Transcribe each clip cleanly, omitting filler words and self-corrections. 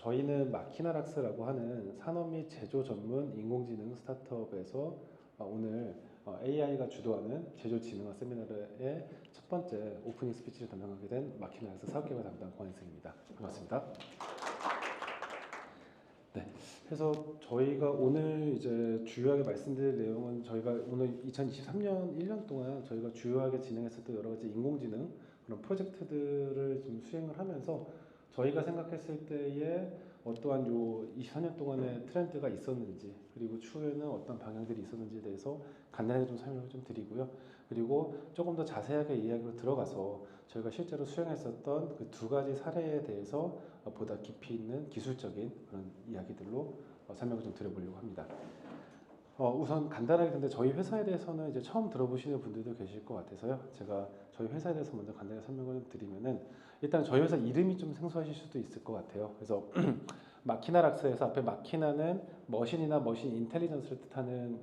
저희는 마키나락스라고 하는 산업 및 제조 전문 인공지능 스타트업에서 오늘 AI가 주도하는 제조 진흥화 세미나의 첫 번째 오프닝 스피치를 담당하게 된 마키나락스 사업개발 담당 권인승입니다. 반갑습니다. 네, 그래서 저희가 오늘 이제 주요하게 말씀드릴 내용은 저희가 오늘 2023년 1년 동안 저희가 주요하게 진행했었던 여러 가지 인공지능 그런 프로젝트들을 좀 수행을 하면서 저희가 생각했을 때에 어떠한 요 24년 동안의 트렌드가 있었는지 그리고 추후에는 어떤 방향들이 있었는지에 대해서 간단하게 좀 설명을 좀 드리고요. 그리고 조금 더 자세하게 이야기로 들어가서 저희가 실제로 수행했었던 그 두 가지 사례에 대해서 보다 깊이 있는 기술적인 그런 이야기들로 설명을 좀 드려보려고 합니다. 우선 간단하게 근데 저희 회사에 대해서는 이제 처음 들어보시는 분들도 계실 것 같아서요. 제가 저희 회사에 대해서 먼저 간단하게 설명을 좀 드리면은 일단 저희 회사 이름이 좀 생소하실 수도 있을 것 같아요. 그래서 마키나락스에서 앞에 마키나는 머신이나 머신 인텔리전스를 뜻하는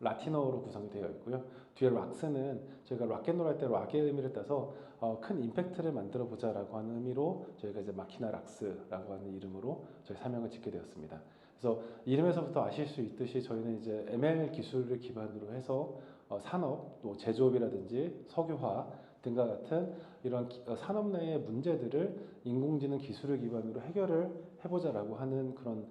라틴어로 구성이 되어 있고요. 뒤에 락스는 저희가 락앤롤 할 때 락의 의미를 따서 큰 임팩트를 만들어 보자라고 하는 의미로 저희가 이제 마키나락스라고 하는 이름으로 저희 사명을 짓게 되었습니다. 그래서 이름에서부터 아실 수 있듯이 저희는 이제 ML 기술을 기반으로 해서 산업, 또 제조업이라든지 석유화 등과 같은 이런 산업 내의 문제들을 인공지능 기술을 기반으로 해결을 해보자라고 하는 그런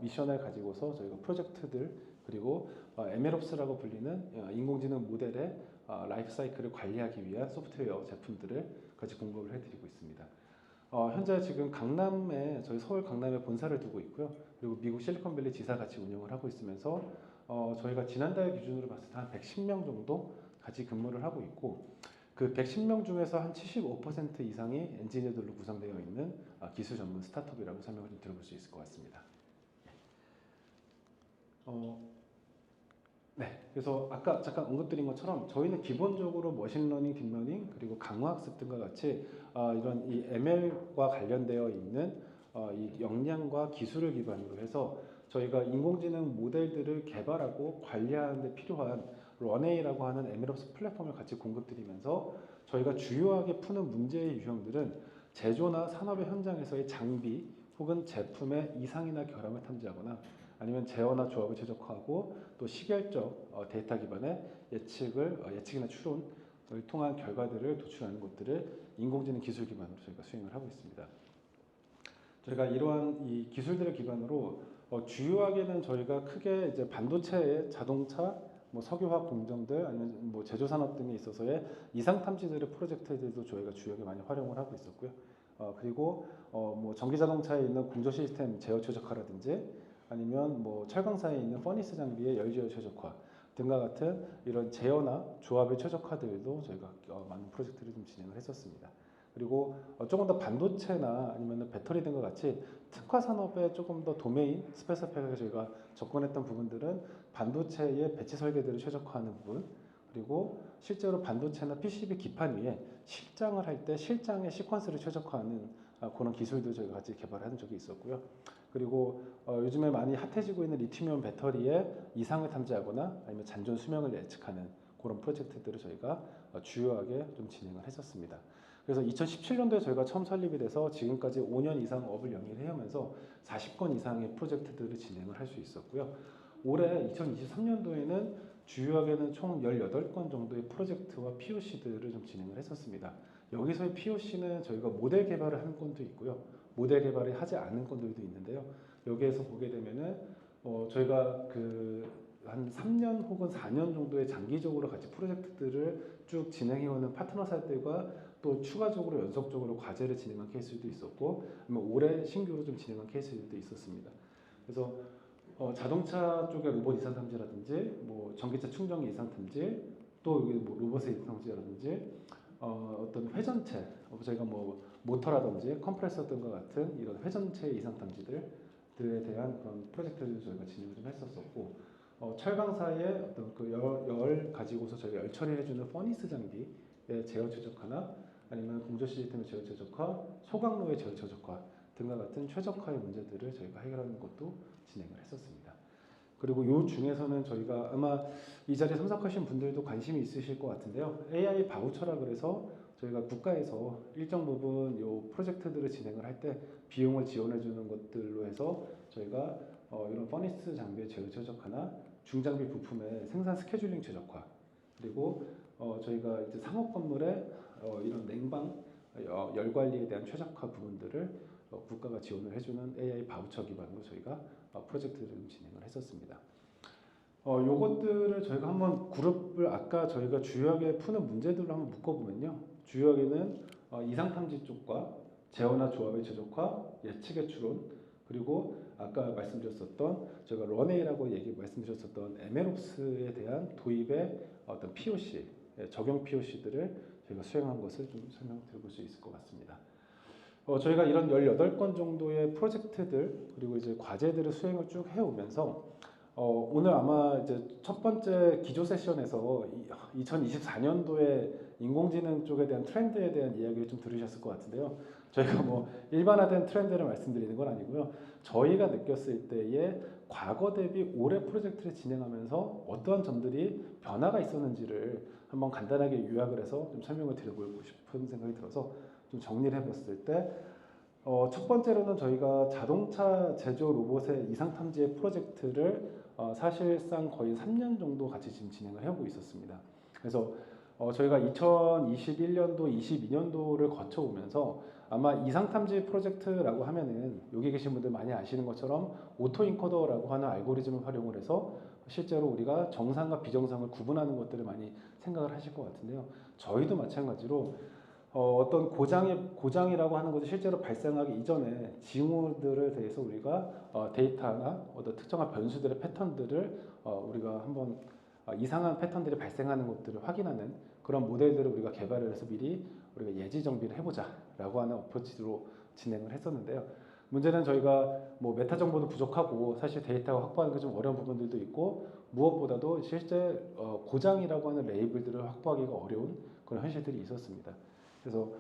미션을 가지고서 저희가 프로젝트들 그리고 MLOps라고 불리는 인공지능 모델의 라이프 사이클을 관리하기 위한 소프트웨어 제품들을 같이 공급을 해드리고 있습니다. 현재 지금 강남에 저희 서울 강남에 본사를 두고 있고요. 그리고 미국 실리콘밸리 지사 같이 운영을 하고 있으면서 저희가 지난달 기준으로 봤을 때 한 110명 정도 같이 근무를 하고 있고 그 110명 중에서 한 75% 이상이 엔지니어들로 구성되어 있는 기술 전문 스타트업이라고 설명을 좀 들어볼 수 있을 것 같습니다. 네, 그래서 아까 잠깐 언급드린 것처럼 저희는 기본적으로 머신러닝, 딥러닝 그리고 강화학습 등과 같이 이런 이 ML과 관련되어 있는 이 역량과 기술을 기반으로 해서 저희가 인공지능 모델들을 개발하고 관리하는 데 필요한 런웨이라고 하는 MLOps 플랫폼을 같이 공급드리면서 저희가 주요하게 푸는 문제의 유형들은 제조나 산업의 현장에서의 장비 혹은 제품의 이상이나 결함을 탐지하거나 아니면 제어나 조합을 최적화하고 또 시결적 데이터 기반의 예측이나 추론을 통한 결과들을 도출하는 것들을 인공지능 기술 기반으로 저희가 수행을 하고 있습니다. 저희가 이러한 이 기술들을 기반으로 주요하게는 저희가 크게 이제 반도체, 자동차, 뭐 석유화학 공정들 아니면 뭐 제조 산업 등에 있어서의 이상 탐지들의 프로젝트들도 저희가 주요하게 많이 활용을 하고 있었고요. 그리고 뭐 전기 자동차에 있는 공조 시스템 제어 최적화라든지 아니면 뭐 철강사에 있는 퍼니스 장비의 열 제어 최적화 등과 같은 이런 제어나 조합의 최적화들도 저희가 많은 프로젝트를 좀 진행을 했었습니다. 그리고 조금 더 반도체나 아니면 배터리 등과 같이 특화 산업에 조금 더 도메인 스페시픽하게 저희가 접근했던 부분들은 반도체의 배치 설계들을 최적화하는 부분 그리고 실제로 반도체나 PCB 기판 위에 실장을 할 때 실장의 시퀀스를 최적화하는 그런 기술도 저희가 같이 개발한 적이 있었고요. 그리고 요즘에 많이 핫해지고 있는 리튬이온 배터리의 이상을 탐지하거나 아니면 잔존 수명을 예측하는 그런 프로젝트들을 저희가 주요하게 좀 진행을 했었습니다. 그래서 2017년도에 저희가 처음 설립이 돼서 지금까지 5년 이상 업을 영위를 해오면서 40건 이상의 프로젝트들을 진행을 할 수 있었고요. 올해 2023년도에는 주요하게는 총 18건 정도의 프로젝트와 POC들을 좀 진행을 했었습니다. 여기서의 POC는 저희가 모델 개발을 한 건도 있고요. 모델 개발을 하지 않은 건들도 있는데요. 여기에서 보게 되면은 저희가 한 3년 혹은 4년 정도의 장기적으로 같이 프로젝트들을 쭉 진행해오는 파트너사들과 또 추가적으로 연속적으로 과제를 진행한 케이스도 있었고 올해 신규로 좀 진행한 케이스들도 있었습니다. 그래서 자동차 쪽의 로봇 이상 탐지라든지 뭐 전기차 충전기 이상 탐지 또 여기 뭐 로봇의 이상 탐지라든지 어떤 회전체 저희가 뭐 모터라든지 컴프레서 등과 같은 이런 회전체 이상 탐지들에 대한 그런 프로젝트를 저희가 진행을 좀 했었었고 철강사의 어떤 그 열 가지고서 저희가 열 처리해주는 퍼니스 장비의 제어 최적화나 아니면 공조 시스템의 제어 최적화, 소각로의 제어 최적화 등과 같은 최적화의 문제들을 저희가 해결하는 것도 진행을 했었습니다. 그리고 요 중에서는 저희가 아마 이 자리에 참석하신 분들도 관심이 있으실 것 같은데요. AI 바우처라 그래서 저희가 국가에서 일정 부분 요 프로젝트들을 진행을 할 때 비용을 지원해 주는 것들로 해서 저희가 이런 퍼니스 장비의 제어 최적화나 중장비 부품의 생산 스케줄링 최적화, 그리고 저희가 이제 상업 건물의 이런 냉방 열 관리에 대한 최적화 부분들을 국가가 지원을 해주는 AI 바우처 기반으로 저희가 프로젝트를 진행을 했었습니다. 요것들을 저희가 한번 그룹을 아까 저희가 주요하게 푸는 문제들로 한번 묶어보면요. 주요하게는 이상 탐지 쪽과 제어나 조합의 최적화, 예측의 추론, 그리고 아까 말씀드렸었던 저희가 런웨이라고 말씀드렸었던 MLOps에 대한 도입의 어떤 POC, 적용 POC들을 저희가 수행한 것을 좀 설명드려볼 수 있을 것 같습니다. 저희가 이런 18건 정도의 프로젝트들 그리고 이제 과제들을 수행을 쭉 해오면서 오늘 아마 이제 첫 번째 기조 세션에서 2024년도에 인공지능 쪽에 대한 트렌드에 대한 이야기를 좀 들으셨을 것 같은데요. 저희가 뭐 일반화된 트렌드를 말씀드리는 건 아니고요. 저희가 느꼈을 때에 과거 대비 올해 프로젝트를 진행하면서 어떠한 점들이 변화가 있었는지를 한번 간단하게 요약을 해서 좀 설명을 드려보고 싶은 생각이 들어서 좀 정리를 해봤을 때 첫 번째로는 저희가 자동차 제조 로봇의 이상 탐지의 프로젝트를 사실상 거의 3년 정도 같이 지금 진행을 해오고 있었습니다. 그래서 저희가 2021년도, 22년도를 거쳐오면서 아마 이상 탐지 프로젝트라고 하면은 여기 계신 분들 많이 아시는 것처럼 오토 인코더라고 하는 알고리즘을 활용을 해서 실제로 우리가 정상과 비정상을 구분하는 것들을 많이 생각을 하실 것 같은데요. 저희도 마찬가지로 어떤 고장이라고 하는 것이 실제로 발생하기 이전에 징후들에 대해서 우리가 데이터나 어떤 특정한 변수들의 패턴들을 우리가 한번 이상한 패턴들이 발생하는 것들을 확인하는 그런 모델들을 우리가 개발을 해서 미리 우리가 예지 정비를 해보자라고 하는 어프로치로 진행을 했었는데요. 문제는 저희가 뭐 메타 정보도 부족하고 사실 데이터가 확보하는 게 좀 어려운 부분들도 있고 무엇보다도 실제 고장이라고 하는 레이블들을 확보하기가 어려운 그런 현실들이 있었습니다. 그래서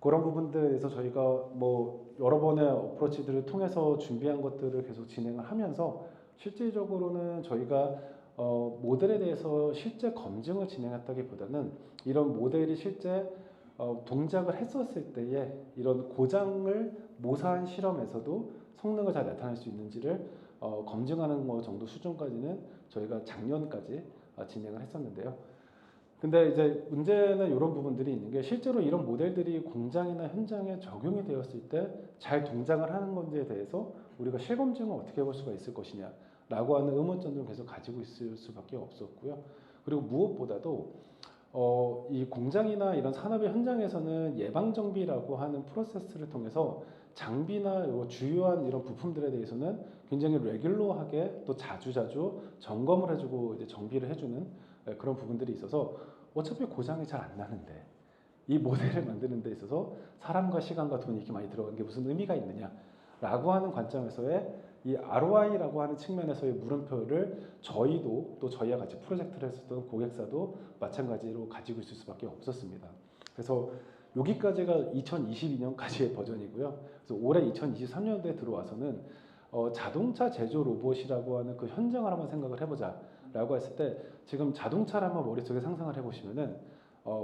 그런 부분들에 대해서 저희가 뭐 여러 번의 어프로치들을 통해서 준비한 것들을 계속 진행을 하면서 실질적으로는 저희가 모델에 대해서 실제 검증을 진행했다기보다는 이런 모델이 실제 동작을 했었을 때에 이런 고장을 모사한 실험에서도 성능을 잘 나타낼 수 있는지를 검증하는 것 정도 수준까지는 저희가 작년까지 진행을 했었는데요. 근데 이제 문제는 이런 부분들이 있는 게 실제로 이런 모델들이 공장이나 현장에 적용이 되었을 때 잘 동작을 하는 건지에 대해서 우리가 실검증을 어떻게 해볼 수가 있을 것이냐 라고 하는 의문점을 계속 가지고 있을 수밖에 없었고요. 그리고 무엇보다도 이 공장이나 이런 산업의 현장에서는 예방정비라고 하는 프로세스를 통해서 장비나 주요한 이런 부품들에 대해서는 굉장히 레귤러하게 또 자주자주 점검을 해주고 이제 정비를 해주는 그런 부분들이 있어서 어차피 고장이 잘 안 나는데 이 모델을 만드는 데 있어서 사람과 시간과 돈이 이렇게 많이 들어간 게 무슨 의미가 있느냐라고 하는 관점에서의 이 ROI라고 하는 측면에서의 물음표를 저희도 또 저희와 같이 프로젝트를 했었던 고객사도 마찬가지로 가지고 있을 수밖에 없었습니다. 그래서 여기까지가 2022년까지의 버전이고요. 그래서 올해 2023년도에 들어와서는 자동차 제조 로봇이라고 하는 그 현장을 한번 생각을 해보자 라고 했을 때 지금 자동차를 한번 머릿속에 상상을 해보시면은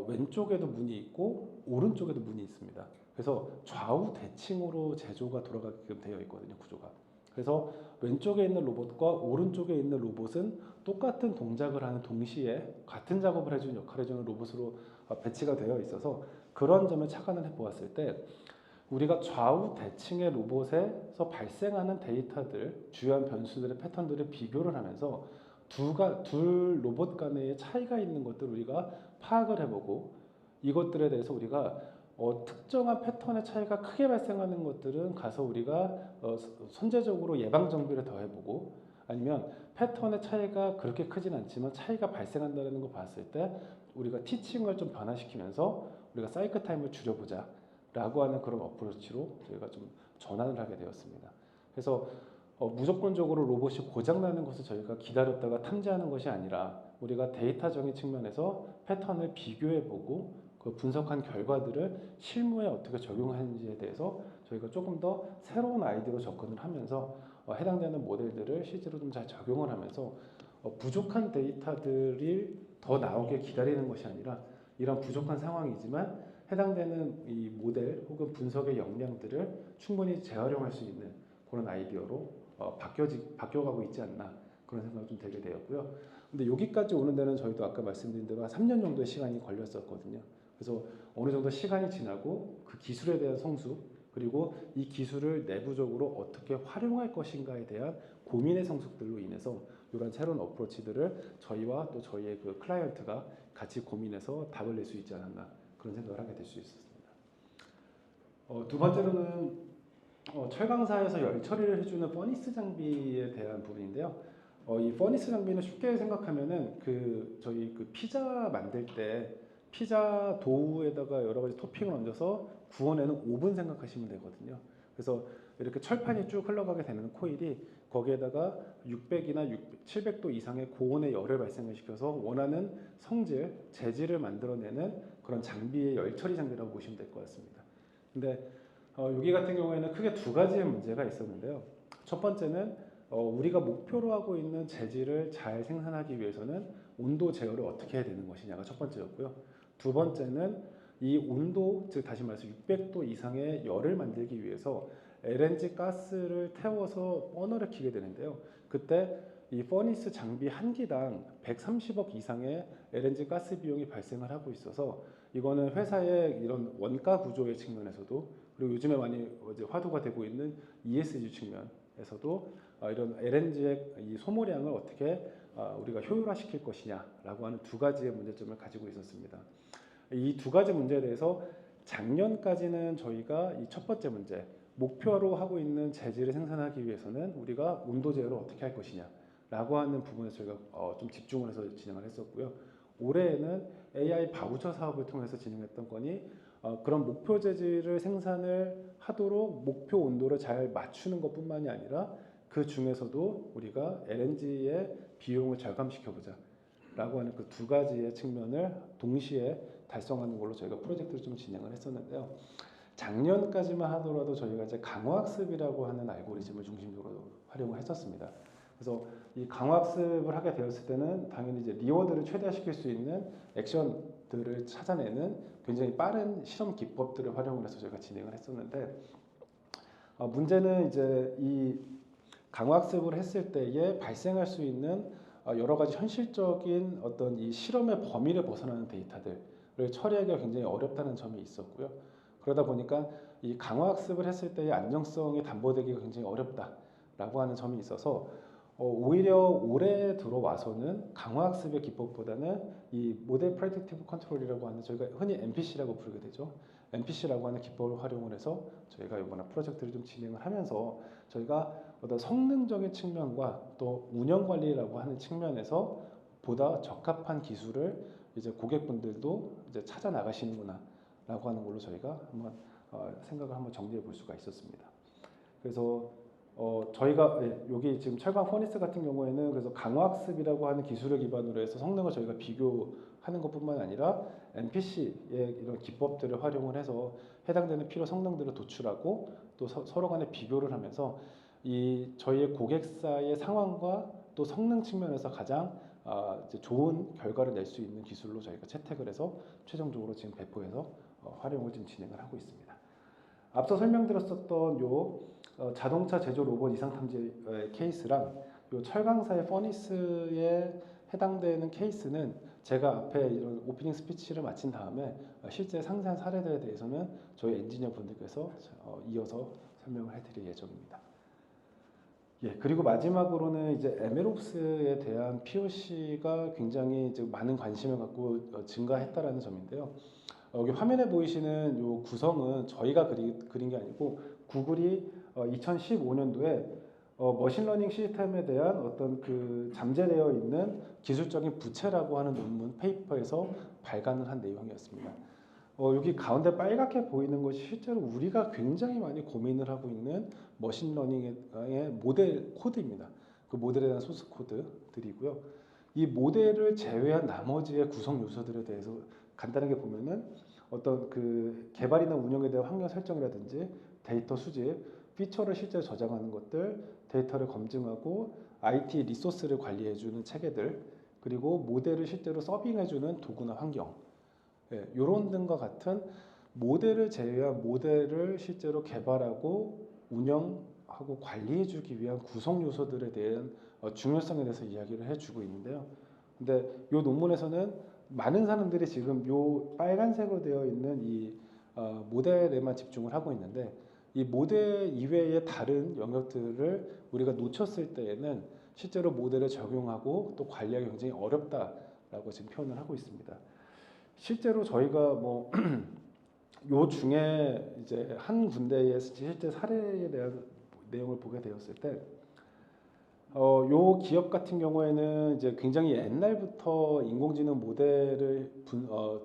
왼쪽에도 문이 있고 오른쪽에도 문이 있습니다. 그래서 좌우 대칭으로 제조가 돌아가게끔 되어 있거든요, 구조가. 그래서 왼쪽에 있는 로봇과 오른쪽에 있는 로봇은 똑같은 동작을 하는 동시에 같은 작업을 해주는 역할을 해주는 로봇으로 배치가 되어 있어서 그런 점을 착안을 해보았을 때 우리가 좌우 대칭의 로봇에서 발생하는 데이터들, 주요한 변수들의 패턴들을 비교를 하면서 둘 로봇 간의 차이가 있는 것들을 우리가 파악을 해보고 이것들에 대해서 우리가 특정한 패턴의 차이가 크게 발생하는 것들은 가서 우리가 선제적으로 예방 정비를 더 해보고 아니면 패턴의 차이가 그렇게 크진 않지만 차이가 발생한다는 거 봤을 때 우리가 티칭을 좀 변화시키면서 우리가 사이클 타임을 줄여보자 라고 하는 그런 어프로치로 저희가 좀 전환을 하게 되었습니다. 그래서 무조건적으로 로봇이 고장나는 것을 저희가 기다렸다가 탐지하는 것이 아니라 우리가 데이터적인 측면에서 패턴을 비교해보고 그 분석한 결과들을 실무에 어떻게 적용하는지에 대해서 저희가 조금 더 새로운 아이디어로 접근을 하면서 해당되는 모델들을 실제로 좀 잘 적용을 하면서 부족한 데이터들이 더 나오게 기다리는 것이 아니라 이런 부족한 상황이지만 해당되는 이 모델 혹은 분석의 역량들을 충분히 재활용할 수 있는 그런 아이디어로 바뀌어가고 있지 않나 그런 생각이 좀 들게 되었고요. 근데 여기까지 오는 데는 저희도 아까 말씀드린 대로 한 3년 정도의 시간이 걸렸었거든요. 그래서 어느 정도 시간이 지나고 그 기술에 대한 성숙 그리고 이 기술을 내부적으로 어떻게 활용할 것인가에 대한 고민의 성숙들로 인해서 이런 새로운 어프로치들을 저희와 또 저희의 그 클라이언트가 같이 고민해서 답을 낼 수 있지 않았나 그런 생각을 하게 될 수 있었습니다. 두 번째로는 철강사에서 열 처리를 해주는 퍼니스 장비에 대한 부분인데요. 이 퍼니스 장비는 쉽게 생각하면은 저희 그 피자 만들 때 피자 도우에다가 여러 가지 토핑을 얹어서 구워내는 오븐 생각하시면 되거든요. 그래서 이렇게 철판이 쭉 흘러가게 되는 코일이 거기에다가 600이나 700도 이상의 고온의 열을 발생을 시켜서 원하는 성질, 재질을 만들어내는 그런 장비의 열 처리 장비라고 보시면 될 것 같습니다. 근데 여기 같은 경우에는 크게 두 가지의 문제가 있었는데요. 첫 번째는 우리가 목표로 하고 있는 재질을 잘 생산하기 위해서는 온도 제어를 어떻게 해야 되는 것이냐가 첫 번째였고요. 두 번째는 이 온도, 즉 다시 말해서 600도 이상의 열을 만들기 위해서 LNG 가스를 태워서 버너를 켜게 되는데요. 그때 이 퍼니스 장비 한 기당 130억 이상의 LNG 가스 비용이 발생을 하고 있어서 이거는 회사의 이런 원가 구조의 측면에서도 그리고 요즘에 많이 이제 화두가 되고 있는 ESG 측면에서도 이런 LNG의 이 소모량을 어떻게 우리가 효율화시킬 것이냐라고 하는 두 가지의 문제점을 가지고 있었습니다. 이 두 가지 문제에 대해서 작년까지는 저희가 이 첫 번째 문제 목표로 하고 있는 재질을 생산하기 위해서는 우리가 온도 제어를 어떻게 할 것이냐라고 하는 부분에 저희가 좀 집중을 해서 진행을 했었고요. 올해에는 AI 바우처 사업을 통해서 진행했던 건이 그런 목표 재질을 생산을 하도록 목표 온도를 잘 맞추는 것뿐만이 아니라 그 중에서도 우리가 LNG의 비용을 절감시켜보자 라고 하는 그 두 가지의 측면을 동시에 달성하는 걸로 저희가 프로젝트를 좀 진행을 했었는데요. 작년까지만 하더라도 저희가 이제 강화학습이라고 하는 알고리즘을 중심적으로 활용을 했었습니다. 그래서 이 강화학습을 하게 되었을 때는 당연히 이제 리워드를 최대화시킬 수 있는 액션들을 찾아내는 굉장히 빠른 실험 기법들을 활용을 해서 저희가 진행을 했었는데 문제는 이제 이 강화학습을 했을 때에 발생할 수 있는 여러 가지 현실적인 어떤 이 실험의 범위를 벗어나는 데이터들을 처리하기가 굉장히 어렵다는 점이 있었고요. 그러다 보니까 이 강화학습을 했을 때의 안정성이 담보되기가 굉장히 어렵다라고 하는 점이 있어서 오히려 올해 들어와서는 강화학습의 기법보다는 이 모델 프레딕티브 컨트롤이라고 하는 저희가 흔히 MPC라고 부르게 되죠. MPC라고 하는 기법을 활용을 해서 저희가 이번에 프로젝트를 좀 진행을 하면서 저희가 어떤 성능적인 측면과 또 운영 관리라고 하는 측면에서 보다 적합한 기술을 이제 고객분들도 이제 찾아 나가시는구나라고 하는 걸로 저희가 한번 생각을 한번 정리해 볼 수가 있었습니다. 그래서 저희가 여기 지금 철강 퍼니스 같은 경우에는 그래서 강화학습이라고 하는 기술을 기반으로 해서 성능을 저희가 비교하는 것뿐만 아니라 MPC의 이런 기법들을 활용을 해서 해당되는 필요 성능들을 도출하고 또 서로 간에 비교를 하면서 이 저희의 고객사의 상황과 또 성능 측면에서 가장 이제 좋은 결과를 낼 수 있는 기술로 저희가 채택을 해서 최종적으로 지금 배포해서 활용을 지금 진행을 하고 있습니다. 앞서 설명드렸었던 요 자동차 제조 로봇 이상 탐지 케이스랑 요 철강사의 퍼니스에 해당되는 케이스는 제가 앞에 이런 오프닝 스피치를 마친 다음에 실제 상세한 사례들에 대해서는 저희 엔지니어 분들께서 이어서 설명을 해드릴 예정입니다. 예, 그리고 마지막으로는 이제 MLOps에 대한 POC가 굉장히 이제 많은 관심을 갖고 증가했다라는 점인데요. 여기 화면에 보이시는 요 구성은 저희가 그린 게 아니고 구글이 2015년도에 머신러닝 시스템에 대한 어떤 그 잠재되어 있는 기술적인 부채라고 하는 논문 페이퍼에서 발간을 한 내용이었습니다. 여기 가운데 빨갛게 보이는 것이 실제로 우리가 굉장히 많이 고민을 하고 있는 머신러닝의 모델 코드입니다. 그 모델에 대한 소스 코드들이고요. 이 모델을 제외한 나머지의 구성 요소들에 대해서 간단하게 보면은 어떤 그 개발이나 운영에 대한 환경 설정이라든지 데이터 수집, 피처를 실제 저장하는 것들, 데이터를 검증하고 IT 리소스를 관리해주는 체계들, 그리고 모델을 실제로 서빙해주는 도구나 환경, 이런 등과 같은 모델을 제외한 모델을 실제로 개발하고 운영하고 관리해주기 위한 구성 요소들에 대한 중요성에 대해서 이야기를 해주고 있는데요. 근데 이 논문에서는 많은 사람들이 지금 이 빨간색으로 되어 있는 이 모델에만 집중을 하고 있는데 이 모델 이외의 다른 영역들을 우리가 놓쳤을 때에는 실제로 모델을 적용하고 또 관리하기 굉장히 어렵다라고 지금 표현을 하고 있습니다. 실제로 저희가 뭐 요 중에 이제 한 군데의 실제 사례에 대한 내용을 보게 되었을 때, 요 기업 같은 경우에는 이제 굉장히 옛날부터 인공지능 모델을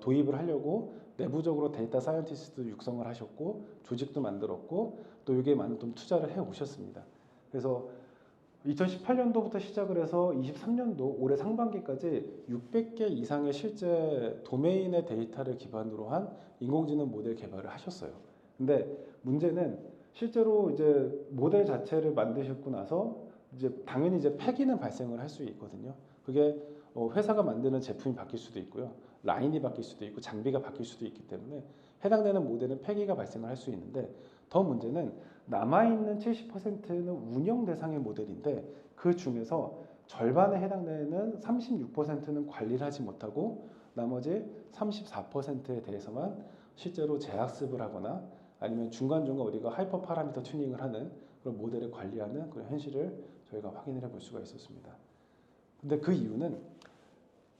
도입을 하려고 내부적으로 데이터 사이언티스트 육성을 하셨고 조직도 만들었고 또 이게 많은 좀 투자를 해 오셨습니다. 그래서 2018년도부터 시작을 해서 23년도 올해 상반기까지 600개 이상의 실제 도메인의 데이터를 기반으로 한 인공지능 모델 개발을 하셨어요. 근데 문제는 실제로 이제 모델 자체를 만드셨고 나서 이제 당연히 이제 폐기는 발생을 할 수 있거든요. 그게 회사가 만드는 제품이 바뀔 수도 있고요. 라인이 바뀔 수도 있고 장비가 바뀔 수도 있기 때문에 해당되는 모델은 폐기가 발생을 할 수 있는데 더 문제는 남아있는 70%는 운영 대상의 모델인데 그 중에서 절반에 해당되는 36%는 관리를 하지 못하고 나머지 34%에 대해서만 실제로 재학습을 하거나 아니면 중간중간 우리가 하이퍼 파라미터 튜닝을 하는 그런 모델을 관리하는 그런 현실을 저희가 확인을 해볼 수가 있었습니다. 근데 그 이유는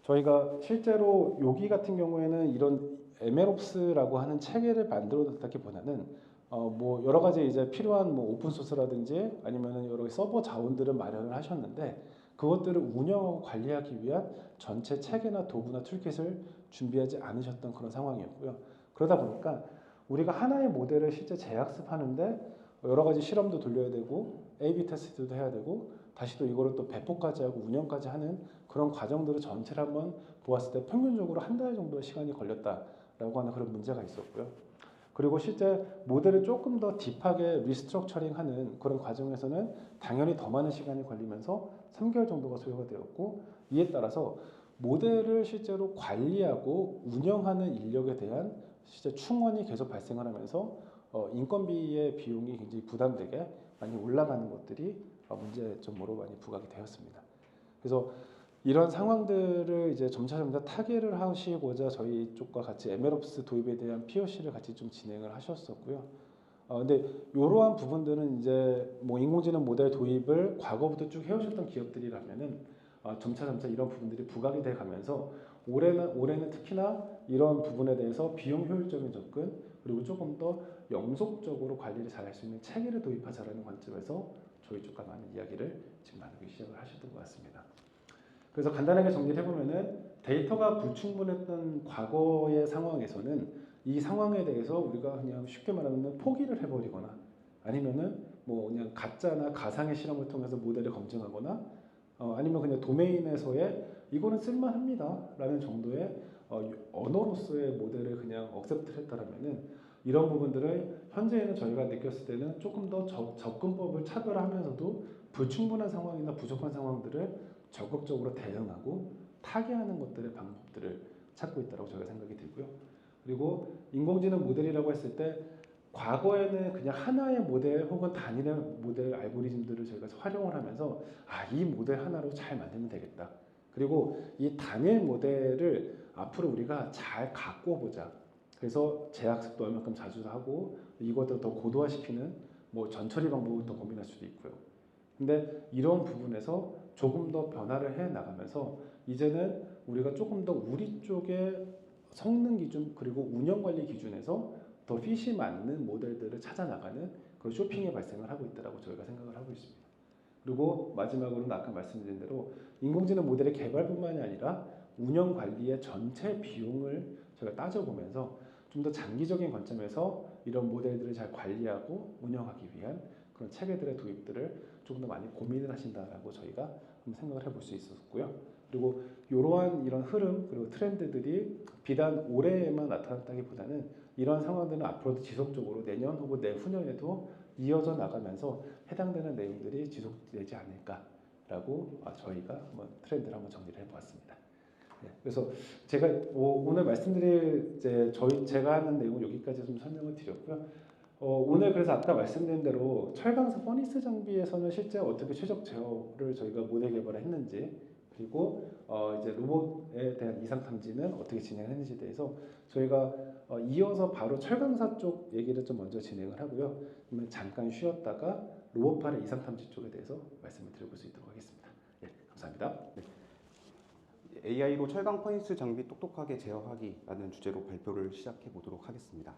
저희가 실제로 여기 같은 경우에는 이런 MLOps라고 하는 체계를 만들어놨다기보다는 뭐 여러 가지 이제 필요한 뭐 오픈 소스라든지 아니면은 여러 서버 자원들을 마련을 하셨는데 그것들을 운영하고 관리하기 위한 전체 체계나 도구나 툴킷을 준비하지 않으셨던 그런 상황이었고요. 그러다 보니까 우리가 하나의 모델을 실제 재학습하는데 여러 가지 실험도 돌려야 되고 A/B 테스트도 해야 되고 다시 또 이거를 또 배포까지 하고 운영까지 하는 그런 과정들을 전체를 한번 보았을 때 평균적으로 한 달 정도의 시간이 걸렸다라고 하는 그런 문제가 있었고요. 그리고 실제 모델을 조금 더 딥하게 리스트럭처링하는 그런 과정에서는 당연히 더 많은 시간이 걸리면서 3개월 정도가 소요가 되었고 이에 따라서 모델을 실제로 관리하고 운영하는 인력에 대한 실제 충원이 계속 발생을 하면서 인건비의 비용이 굉장히 부담되게 많이 올라가는 것들이 문제점으로 많이 부각이 되었습니다. 그래서 이런 상황들을 이제 점차 타개를 하시고자 저희 쪽과 같이 MLOps 도입에 대한 POC를 같이 좀 진행을 하셨었고요. 근데 이러한 부분들은 이제 뭐 인공지능 모델 도입을 과거부터 쭉 해오셨던 기업들이라면은 점차 이런 부분들이 부각이 돼 가면서 올해는 특히나 이런 부분에 대해서 비용 효율적인 접근 그리고 조금 더 영속적으로 관리를 잘 할 수 있는 체계를 도입하자라는 관점에서 저희 쪽과 많은 이야기를 지금 나누기 시작을 하셨던 것 같습니다. 그래서 간단하게 정리를 해보면은 데이터가 불충분했던 과거의 상황에서는 이 상황에 대해서 우리가 그냥 쉽게 말하면 포기를 해버리거나 아니면은 뭐 그냥 가짜나 가상의 실험을 통해서 모델을 검증하거나 아니면 그냥 도메인에서의 이거는 쓸만합니다 라는 정도의 언어로서의 모델을 그냥 억셉트를 했다라면은 이런 부분들을 현재는 저희가 느꼈을 때는 조금 더 접근법을 차별하면서도 불충분한 상황이나 부족한 상황들을 적극적으로 대응하고 타개하는 것들의 방법들을 찾고 있다고 저희가 생각이 들고요. 그리고 인공지능 모델이라고 했을 때 과거에는 그냥 하나의 모델 혹은 단일의 모델 알고리즘들을 저희가 활용을 하면서 이 모델 하나로 잘 만들면 되겠다. 그리고 이 단일 모델을 앞으로 우리가 잘 갖고 보자. 그래서 재학습도 얼마큼 자주 하고 이것도 더 고도화시키는 뭐 전처리 방법을 더 고민할 수도 있고요. 근데 이런 부분에서 조금 더 변화를 해 나가면서 이제는 우리가 조금 더 우리 쪽의 성능 기준 그리고 운영 관리 기준에서 더 핏이 맞는 모델들을 찾아 나가는 그런 쇼핑이 발생을 하고 있다고 저희가 생각을 하고 있습니다. 그리고 마지막으로는 아까 말씀드린 대로 인공지능 모델의 개발뿐만이 아니라 운영 관리의 전체 비용을 저희가 따져보면서 좀 더 장기적인 관점에서 이런 모델들을 잘 관리하고 운영하기 위한 그런 체계들의 도입들을 조금 더 많이 고민을 하신다라고 저희가 생각을 해볼 수 있었고요. 그리고 이러한 이런 흐름 그리고 트렌드들이 비단 올해에만 나타났다기보다는 이런 상황들은 앞으로도 지속적으로 내년 혹은 내후년에도 이어져 나가면서 해당되는 내용들이 지속되지 않을까라고 저희가 한번 트렌드를 한번 정리를 해보았습니다. 그래서 제가 오늘 말씀드릴 제가 하는 내용 여기까지 좀 설명을 드렸고요. 오늘 그래서 아까 말씀드린 대로 철강사 퍼니스 장비에서는 실제 어떻게 최적 제어를 저희가 모델 개발을 했는지, 그리고 이제 로봇에 대한 이상 탐지는 어떻게 진행했는지에 대해서 저희가 이어서 바로 철강사 쪽 얘기를 좀 먼저 진행을 하고요. 그러면 잠깐 쉬었다가 로봇팔의 이상 탐지 쪽에 대해서 말씀을 드려볼 수 있도록 하겠습니다. 예, 감사합니다. 네. AI로 철강 퍼니스 장비 똑똑하게 제어하기라는 주제로 발표를 시작해 보도록 하겠습니다.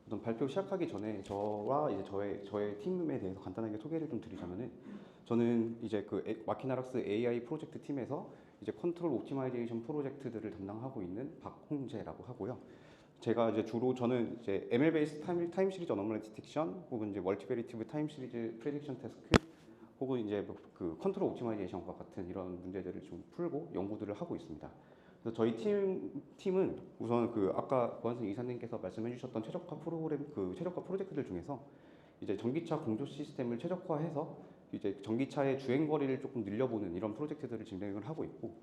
우선 발표 시작하기 전에 저와 이제 저의 팀에 대해서 간단하게 소개를 좀 드리자면은, 저는 이제 그 마키나락스 AI 프로젝트 팀에서 이제 컨트롤 옵티마이제이션 프로젝트들을 담당하고 있는 박홍재라고 하고요. 제가 이제 주로 저는 이제 ML 베이스 타임 시리즈 어노멀리 디텍션, 혹은 이제 멀티베리티브 타임 시리즈 프레딕션 태스크, 혹은 이제 그 컨트롤 옵티마이제이션과 같은 이런 문제들을 좀 풀고 연구들을 하고 있습니다. 그래서 저희 팀은 우선 그 아까 고한승 이사님께서 말씀해주셨던 최적화 프로젝트들 중에서 이제 전기차 공조 시스템을 최적화해서 이제 전기차의 주행 거리를 조금 늘려보는 이런 프로젝트들을 진행을 하고 있고,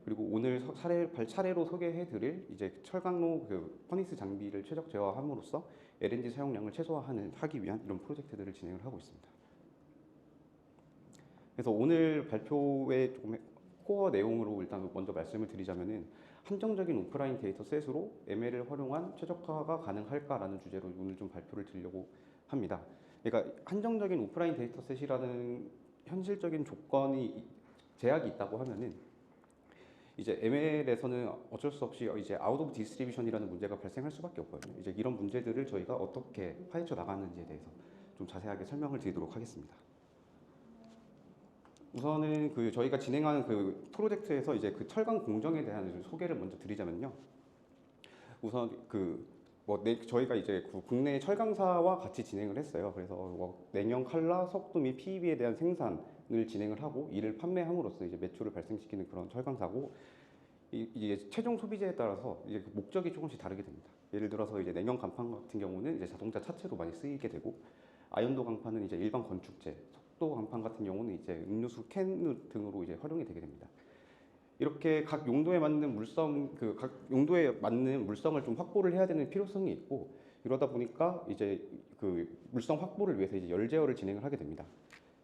그리고 오늘 차례로 소개해드릴 이제 철강로 그 퍼니스 장비를 최적 제어함으로써 LNG 사용량을 최소화하기 위한 이런 프로젝트들을 진행을 하고 있습니다. 그래서 오늘 발표의 조금 코어 내용으로 일단 먼저 말씀을 드리자면은, 한정적인 오프라인 데이터 셋으로 ML을 활용한 최적화가 가능할까라는 주제로 오늘 좀 발표를 드리려고 합니다. 그러니까 한정적인 오프라인 데이터 셋이라는 현실적인 제약이 있다고 하면은, 이제 ML에서는 어쩔 수 없이 이제 아웃 오브 디스트리뷰션이라는 문제가 발생할 수밖에 없거든요. 이제 이런 문제들을 저희가 어떻게 파헤쳐 나가는지에 대해서 좀 자세하게 설명을 드리도록 하겠습니다. 우선은 그 저희가 진행하는 그 프로젝트에서 이제 그 철강 공정에 대한 소개를 먼저 드리자면요. 우선 저희가 이제 그 국내 철강사와 같이 진행을 했어요. 그래서 냉형, 칼라, 석두 및 PEB에 대한 생산을 진행을 하고 이를 판매함으로써 이제 매출을 발생시키는 그런 철강사고, 이게 최종 소비자에 따라서 이제 그 목적이 조금씩 다르게 됩니다. 예를 들어서 이제 냉형 강판 같은 경우는 이제 자동차 차체로 많이 쓰이게 되고, 아연도 강판은 이제 일반 건축재, 속도 강판 같은 경우는 이제 음료수 캔 등으로 이제 활용이 되게 됩니다. 이렇게 각 용도에 맞는 물성을 좀 확보를 해야 되는 필요성이 있고, 이러다 보니까 이제 그 물성 확보를 위해서 이제 열 제어를 진행을 하게 됩니다.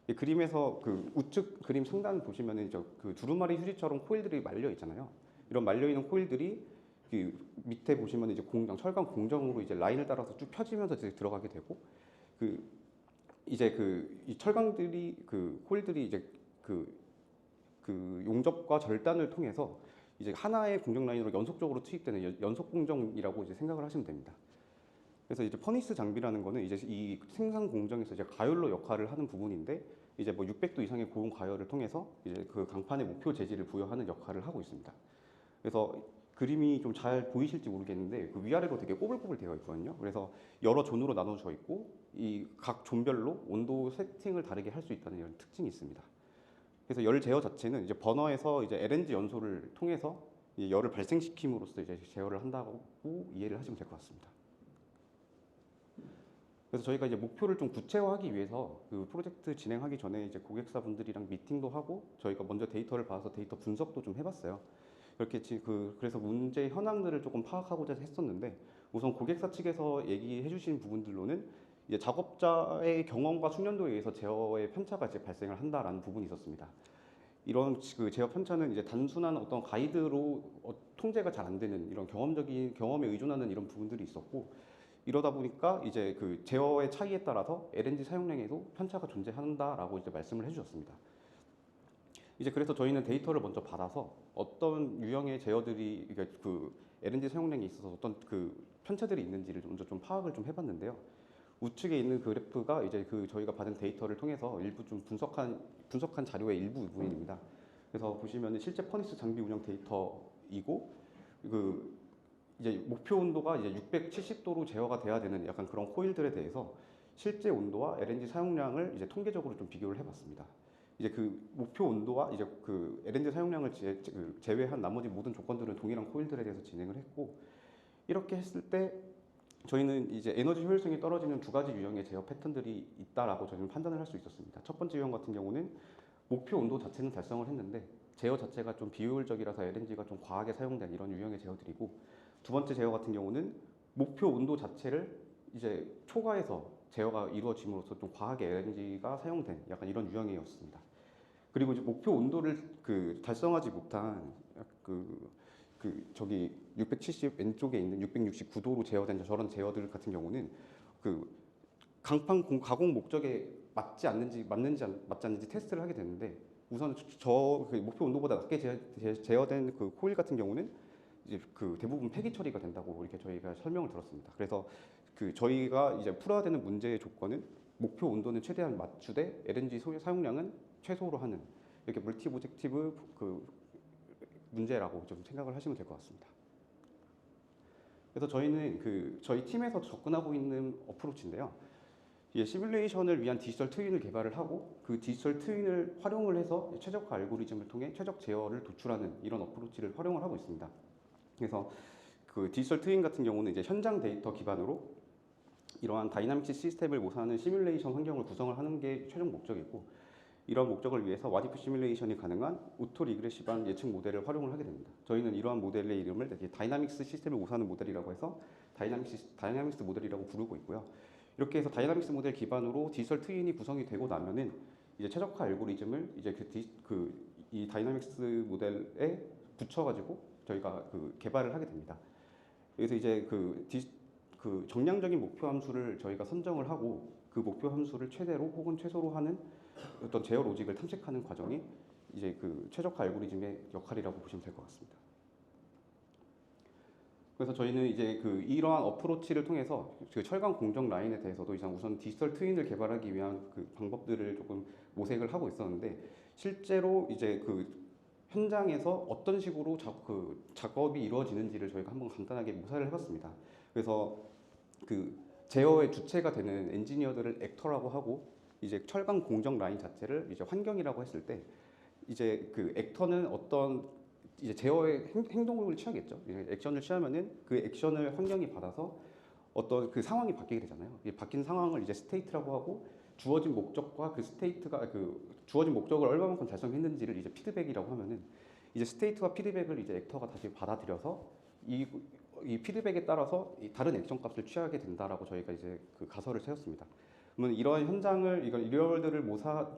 이 그림에서 그 우측 그림 상단 보시면은 그 두루마리 휴지처럼 코일들이 말려 있잖아요. 이런 말려 있는 코일들이 그 밑에 보시면 이제 철강 공정으로 이제 라인을 따라서 쭉 펴지면서 이제 들어가게 되고, 이 철강들이 코일들이 이제 그 용접과 절단을 통해서 이제 하나의 공정 라인으로 연속적으로 투입되는 연속 공정이라고 이제 생각을 하시면 됩니다. 그래서 이제 퍼니스 장비라는 거는 이제 이 생산 공정에서 이제 가열로 역할을 하는 부분인데, 이제 뭐 600도 이상의 고온 가열을 통해서 이제 그 강판의 목표 재질을 부여하는 역할을 하고 있습니다. 그래서 그림이 좀 잘 보이실지 모르겠는데 그 위아래로 되게 꼬불꼬불 되어 있거든요. 그래서 여러 존으로 나눠져 있고, 이 각 존별로 온도 세팅을 다르게 할 수 있다는 이런 특징이 있습니다. 그래서 열 제어 자체는 이제 버너에서 이제 LNG 연소를 통해서 열을 발생시킴으로써 이제 제어를 한다고 이해를 하시면 될 것 같습니다. 그래서 저희가 이제 목표를 좀 구체화하기 위해서 그 프로젝트 진행하기 전에 이제 고객사분들이랑 미팅도 하고, 저희가 먼저 데이터를 봐서 데이터 분석도 좀 해봤어요. 그래서 문제 현황들을 조금 파악하고자 했었는데, 우선 고객사 측에서 얘기해 주신 부분들로는 이제 작업자의 경험과 숙련도에 의해서 제어의 편차가 이제 발생을 한다라는 부분이 있었습니다. 이런 그 제어 편차는 이제 단순한 어떤 가이드로 통제가 잘 안 되는 이런 경험적인 경험에 의존하는 이런 부분들이 있었고, 이러다 보니까 이제 그 제어의 차이에 따라서 LNG 사용량에도 편차가 존재한다라고 이제 말씀을 해주셨습니다. 이제 그래서 저희는 데이터를 먼저 받아서 어떤 유형의 제어들이 그 LNG 사용량에 있어서 어떤 그 편차들이 있는지를 먼저 좀 파악을 좀 해봤는데요. 우측에 있는 그래프가 이제 그 저희가 받은 데이터를 통해서 일부 좀 분석한 자료의 일부 부분입니다. 그래서 보시면 실제 퍼니스 장비 운영 데이터이고, 이제 목표 온도가 이제 670도로 제어가 돼야 되는 약간 그런 코일들에 대해서 실제 온도와 LNG 사용량을 이제 통계적으로 좀 비교를 해봤습니다. 이제 그 목표 온도와 이제 그 LNG 사용량을 제외한 나머지 모든 조건들은 동일한 코일들에 대해서 진행을 했고, 이렇게 했을 때 저희는 이제 에너지 효율성이 떨어지는 두 가지 유형의 제어 패턴들이 있다라고 저희는 판단을 할 수 있었습니다. 첫 번째 유형 같은 경우는 목표 온도 자체는 달성을 했는데 제어 자체가 좀 비효율적이라서 LNG가 좀 과하게 사용된 이런 유형의 제어들이고, 두 번째 제어 같은 경우는 목표 온도 자체를 이제 초과해서 제어가 이루어짐으로써 좀 과하게 LNG가 사용된 약간 이런 유형이었습니다. 그리고 이제 목표 온도를 달성하지 못한 저기 670 왼쪽에 있는 669도로 제어된 저런 제어들 같은 경우는 그 가공 목적에 맞지 않는지 맞지 않는지 테스트를 하게 되는데, 우선 그 목표 온도보다 낮게 제어된 그 코일 같은 경우는 이제 그 대부분 폐기 처리가 된다고 이렇게 저희가 설명을 들었습니다. 그래서 저희가 이제 풀어야 되는 문제의 조건은 목표 온도는 최대한 맞추되 LNG 사용량은 최소로 하는, 이렇게 멀티 오브젝티브 문제라고 좀 생각을 하시면 될 것 같습니다. 그래서 저희는 저희 팀에서 접근하고 있는 어프로치인데요. 이 시뮬레이션을 위한 디지털 트윈을 개발을 하고, 그 디지털 트윈을 활용을 해서 최적화 알고리즘을 통해 최적 제어를 도출하는 이런 어프로치를 활용을 하고 있습니다. 그래서 그 디지털 트윈 같은 경우는 이제 현장 데이터 기반으로 이러한 다이나믹스 시스템을 모사하는 시뮬레이션 환경을 구성을 하는 게 최종 목적이고, 이러한 목적을 위해서 왓이프 시뮬레이션이 가능한 오토 리그레시브한 예측 모델을 활용을 하게 됩니다. 저희는 이러한 모델의 이름을 다이나믹스 시스템을 모사하는 모델이라고 해서 다이나믹스 모델이라고 부르고 있고요. 이렇게 해서 다이나믹스 모델 기반으로 디지털 트윈이 구성이 되고 나면은 이제 최적화 알고리즘을 이제 이 다이나믹스 모델에 붙여가지고 저희가 개발을 하게 됩니다. 그래서 이제 정량적인 목표 함수를 저희가 선정을 하고, 그 목표 함수를 최대로 혹은 최소로 하는 어떤 제어 로직을 탐색하는 과정이 이제 최적화 알고리즘의 역할이라고 보시면 될 것 같습니다. 그래서 저희는 이제 이러한 어프로치를 통해서 철강 공정 라인에 대해서도 우선 디지털 트윈을 개발하기 위한 방법들을 조금 모색을 하고 있었는데, 실제로 이제 현장에서 어떤 식으로 작업이 이루어지는지를 저희가 한번 간단하게 모사를 해봤습니다. 그래서 제어의 주체가 되는 엔지니어들을 액터라고 하고, 이제 철강 공정 라인 자체를 이제 환경이라고 했을 때, 이제 액터는 어떤 이제 제어의 행동을 취하겠죠. 액션을 취하면은 그 액션을 환경이 받아서 어떤 상황이 바뀌게 되잖아요. 이 바뀐 상황을 이제 스테이트라고 하고, 주어진 목적과 스테이트가 주어진 목적을 얼마만큼 달성했는지를 이제 피드백이라고 하면은, 이제 스테이트와 피드백을 이제 액터가 다시 받아들여서 이 피드백에 따라서 다른 액션 값을 취하게 된다라고 저희가 이제 가설을 세웠습니다. 그러면 이러한 현장을 리얼월드를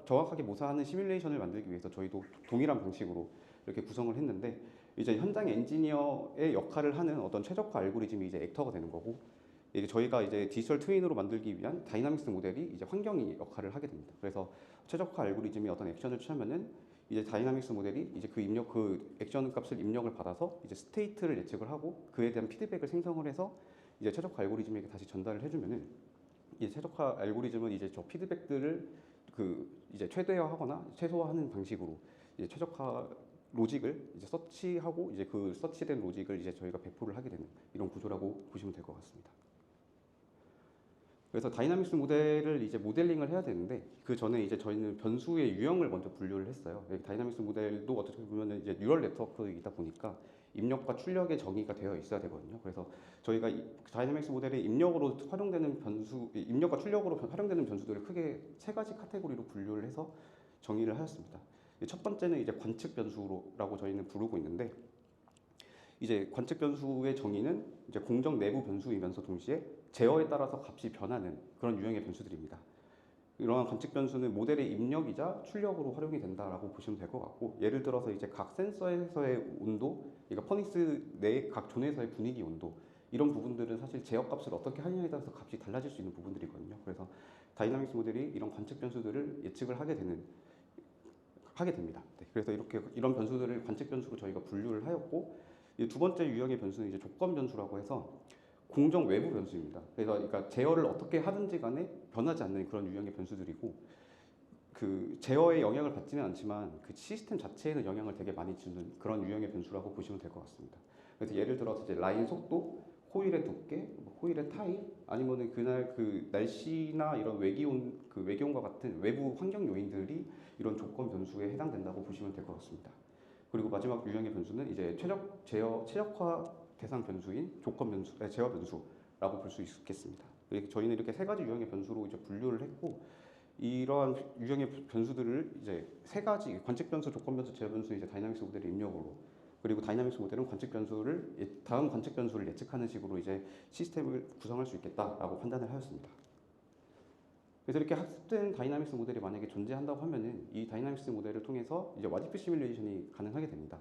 정확하게 모사하는 시뮬레이션을 만들기 위해서 저희도 동일한 방식으로 이렇게 구성을 했는데, 이제 현장 엔지니어의 역할을 하는 어떤 최적화 알고리즘이 이제 액터가 되는 거고, 이게 저희가 이제 디지털 트윈으로 만들기 위한 다이나믹스 모델이 이제 환경이 역할을 하게 됩니다. 그래서 최적화 알고리즘이 어떤 액션을 취하면은 이제 다이나믹스 모델이 이제 액션 값을 입력을 받아서 이제 스테이트를 예측을 하고, 그에 대한 피드백을 생성을 해서 이제 최적화 알고리즘에게 다시 전달을 해주면은, 이제 최적화 알고리즘은 이제 저 피드백들을 이제 최대화하거나 최소화하는 방식으로 이제 최적화 로직을 이제 서치하고, 이제 서치된 로직을 이제 저희가 배포를 하게 되는 이런 구조라고 보시면 될 것 같습니다. 그래서 다이나믹스 모델을 이제 모델링을 해야 되는데, 그 전에 이제 저희는 변수의 유형을 먼저 분류를 했어요. 다이나믹스 모델도 어떻게 보면 이제 뉴럴 네트워크이다 보니까 입력과 출력의 정의가 되어 있어야 되거든요. 그래서 저희가 다이나믹스 모델의 입력과 출력으로 활용되는 변수들을 크게 세 가지 카테고리로 분류를 해서 정의를 하였습니다. 첫 번째는 이제 관측 변수라고 저희는 부르고 있는데, 이제 관측 변수의 정의는 이제 공정 내부 변수이면서 동시에 제어에 따라서 값이 변하는 그런 유형의 변수들입니다. 이러한 관측 변수는 모델의 입력이자 출력으로 활용이 된다라고 보시면 될 것 같고, 예를 들어서 이제 각 센서에서의 온도, 그러니까 퍼니스 내 각 존에서의 분위기 온도, 이런 부분들은 사실 제어 값을 어떻게 하느냐에 따라서 값이 달라질 수 있는 부분들이거든요. 그래서 다이나믹스 모델이 이런 관측 변수들을 예측을 하게 됩니다. 네, 그래서 이런 변수들을 관측 변수로 저희가 분류를 하였고, 두 번째 유형의 변수는 이제 조건 변수라고 해서 공정 외부 변수입니다. 그러니까 제어를 어떻게 하든지 간에 변하지 않는 그런 유형의 변수들이고, 제어에 영향을 받지는 않지만 시스템 자체에는 영향을 되게 많이 주는 그런 유형의 변수라고 보시면 될 것 같습니다. 그래서 예를 들어서 이제 라인 속도, 코일의 두께, 코일의 타입, 아니면은 그날 날씨나 이런 외기온과 같은 외부 환경 요인들이 이런 조건 변수에 해당된다고 보시면 될 것 같습니다. 그리고 마지막 유형의 변수는 이제 최적화 대상 변수인 제어 변수라고 볼 수 있겠습니다. 저희는 이렇게 세 가지 유형의 변수로 이제 분류를 했고, 이러한 유형의 변수들을 이제 세 가지 관측 변수, 조건 변수, 제어 변수 이제 다이나믹스 모델의 입력으로 그리고 다이나믹스 모델은 관측 변수를 다음 관측 변수를 예측하는 식으로 이제 시스템을 구성할 수 있겠다라고 판단을 하였습니다. 그래서 이렇게 학습된 다이나믹스 모델이 만약에 존재한다고 하면은 이 다이나믹스 모델을 통해서 이제 왓이프 시뮬레이션이 가능하게 됩니다.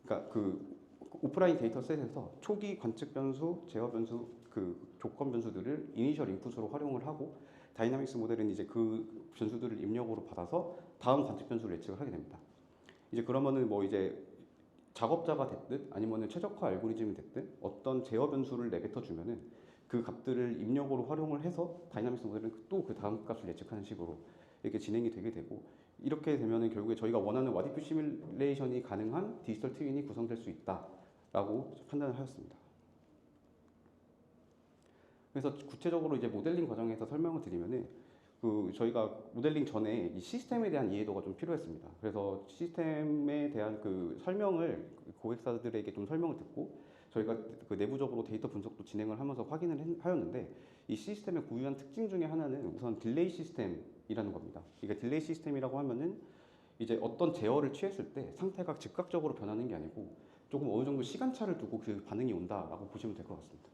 그러니까 그 오프라인 데이터셋에서 초기 관측 변수, 제어 변수, 그 조건 변수들을 이니셜 인풋으로 활용을 하고 다이나믹스 모델은 이제 그 변수들을 입력으로 받아서 다음 관측 변수를 예측을 하게 됩니다. 이제 그러면은 뭐 이제 작업자가 됐든 아니면은 최적화 알고리즘이 됐든 어떤 제어 변수를 내뱉어 주면은 그 값들을 입력으로 활용을 해서 다이나믹스 모델은 또 그 다음 값을 예측하는 식으로 이렇게 진행이 되게 되고 이렇게 되면은 결국에 저희가 원하는 왓이프 시뮬레이션이 가능한 디지털 트윈이 구성될 수 있다라고 판단을 하였습니다. 그래서 구체적으로 이제 모델링 과정에서 설명을 드리면은 그 저희가 모델링 전에 이 시스템에 대한 이해도가 좀 필요했습니다. 그래서 시스템에 대한 그 설명을 고객사들에게 좀 설명을 듣고 저희가 그 내부적으로 데이터 분석도 진행을 하면서 확인을 하였는데 이 시스템의 고유한 특징 중에 하나는 우선 딜레이 시스템이라는 겁니다. 이게 딜레이 시스템이라고 하면은 이제 어떤 제어를 취했을 때 상태가 즉각적으로 변하는 게 아니고 조금 어느 정도 시간차를 두고 그 반응이 온다라고 보시면 될 것 같습니다.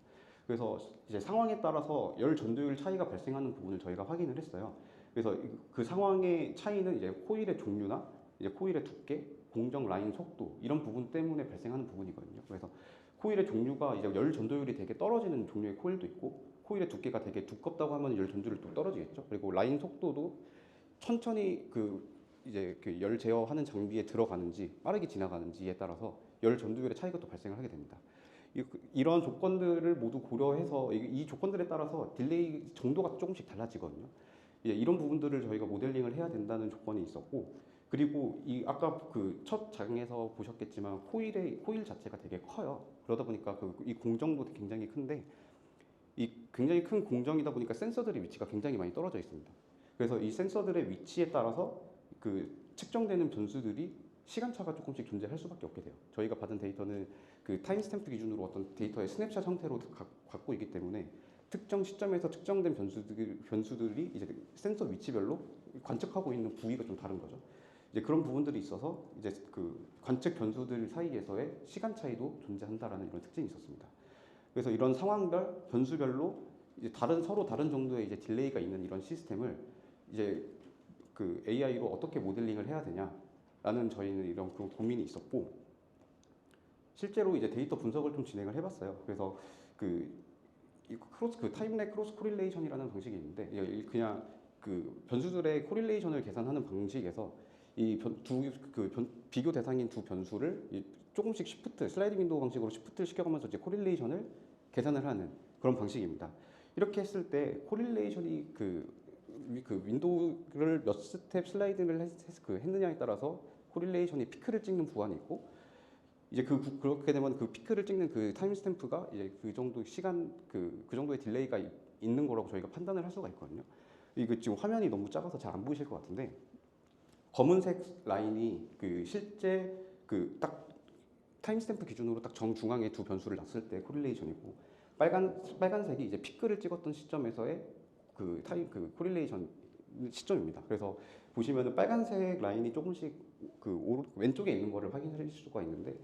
그래서 이제 상황에 따라서 열 전도율 차이가 발생하는 부분을 저희가 확인을 했어요. 그래서 그 상황의 차이는 이제 코일의 종류나 이제 코일의 두께, 공정 라인 속도 이런 부분 때문에 발생하는 부분이거든요. 그래서 코일의 종류가 이제 열 전도율이 되게 떨어지는 종류의 코일도 있고 코일의 두께가 되게 두껍다고 하면 열 전도율이 또 떨어지겠죠. 그리고 라인 속도도 천천히 그 이제 그 열 제어하는 장비에 들어가는지 빠르게 지나가는지에 따라서 열 전도율의 차이가 또 발생을 하게 됩니다. 이런 조건들을 모두 고려해서 이 조건들에 따라서 딜레이 정도가 조금씩 달라지거든요. 이런 부분들을 저희가 모델링을 해야 된다는 조건이 있었고, 그리고 이 아까 그 첫 장에서 보셨겠지만 코일 자체가 되게 커요. 그러다 보니까 이 공정도 굉장히 큰데 이 굉장히 큰 공정이다 보니까 센서들의 위치가 굉장히 많이 떨어져 있습니다. 그래서 이 센서들의 위치에 따라서 그 측정되는 변수들이 시간차가 조금씩 존재할 수밖에 없게 돼요. 저희가 받은 데이터는 그 타임스탬프 기준으로 어떤 데이터의 스냅샷 형태로 갖고 있기 때문에 특정 시점에서 측정된 변수들이 이제 센서 위치별로 관측하고 있는 부위가 좀 다른 거죠. 이제 그런 부분들이 있어서 이제 그 관측 변수들 사이에서의 시간 차이도 존재한다라는 이런 특징이 있었습니다. 그래서 이런 상황별, 변수별로 이제 서로 다른 정도의 이제 딜레이가 있는 이런 시스템을 이제 그 AI로 어떻게 모델링을 해야 되냐라는 저희는 이런 그 고민이 있었고 실제로 이제 데이터 분석을 좀 진행을 해봤어요. 그래서 그 타임랩 크로스 코릴레이션이라는 방식이 있는데 그냥 그 변수들의 코릴레이션을 계산하는 방식에서 비교 대상인 두 변수를 조금씩 슬라이딩 윈도우 방식으로 시프트를 시켜가면서 이제 코릴레이션을 계산을 하는 그런 방식입니다. 이렇게 했을 때 코릴레이션이 그 윈도우를 몇 스텝 슬라이딩을 했느냐에 따라서 코릴레이션이 피크를 찍는 구간이 있고 이제 그렇게 되면 그 피크를 찍는 그 타임스탬프가 이제 그 정도 시간 그 정도의 딜레이가 있는 거라고 저희가 판단을 할 수가 있거든요. 이거 지금 화면이 너무 작아서 잘 안 보이실 것 같은데 검은색 라인이 그 실제 그 딱 타임스탬프 기준으로 딱 정중앙에 두 변수를 놨을 때 코릴레이션이고 빨간색이 이제 피크를 찍었던 시점에서의 그 코릴레이션 시점입니다. 그래서 보시면은 빨간색 라인이 조금씩 왼쪽에 있는 거를 확인할 수가 있는데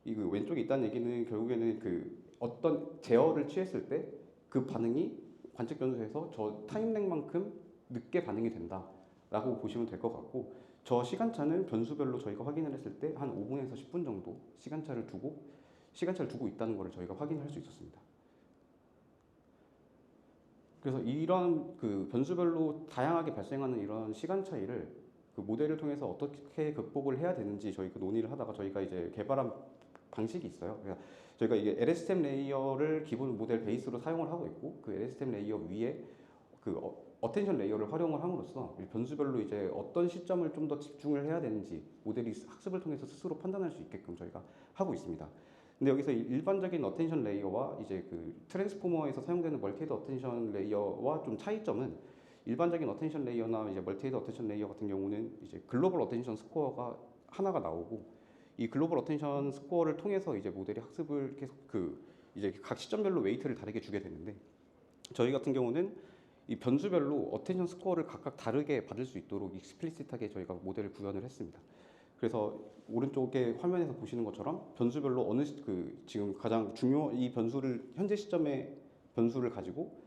이 그 왼쪽에 있다는 얘기는 결국에는 그 어떤 제어를 취했을 때 그 반응이 관측 변수에서 저 타임렉만큼 늦게 반응이 된다라고 보시면 될 것 같고 저 시간차는 변수별로 저희가 확인을 했을 때 한 5분에서 10분 정도 시간차를 두고 있다는 것을 저희가 확인할 수 있었습니다. 그래서 이런 그 변수별로 다양하게 발생하는 이런 시간 차이를 그 모델을 통해서 어떻게 극복을 해야 되는지 저희 그 논의를 하다가 저희가 이제 개발한 방식이 있어요. 그러니까 저희가 이게 LSTM 레이어를 기본 모델 베이스로 사용을 하고 있고 그 LSTM 레이어 위에 그 어텐션 레이어를 활용을 함으로써 변수별로 이제 어떤 시점을 좀 더 집중을 해야 되는지 모델이 학습을 통해서 스스로 판단할 수 있게끔 저희가 하고 있습니다. 근데 여기서 일반적인 어텐션 레이어와 이제 그 트랜스포머에서 사용되는 멀티헤드 어텐션 레이어와 좀 차이점은 일반적인 어텐션 레이어나 이제 멀티헤드 어텐션 레이어 같은 경우는 이제 글로벌 어텐션 스코어가 하나가 나오고 이 글로벌 어텐션 스코어를 통해서 이제 모델이 학습을 계속 이제 각 시점별로 웨이트를 다르게 주게 되는데 저희 같은 경우는 이 변수별로 어텐션 스코어를 각각 다르게 받을 수 있도록 익스플리시트하게 저희가 모델을 구현을 했습니다. 그래서 오른쪽에 화면에서 보시는 것처럼 변수별로 지금 가장 이 변수를 현재 시점의 변수를 가지고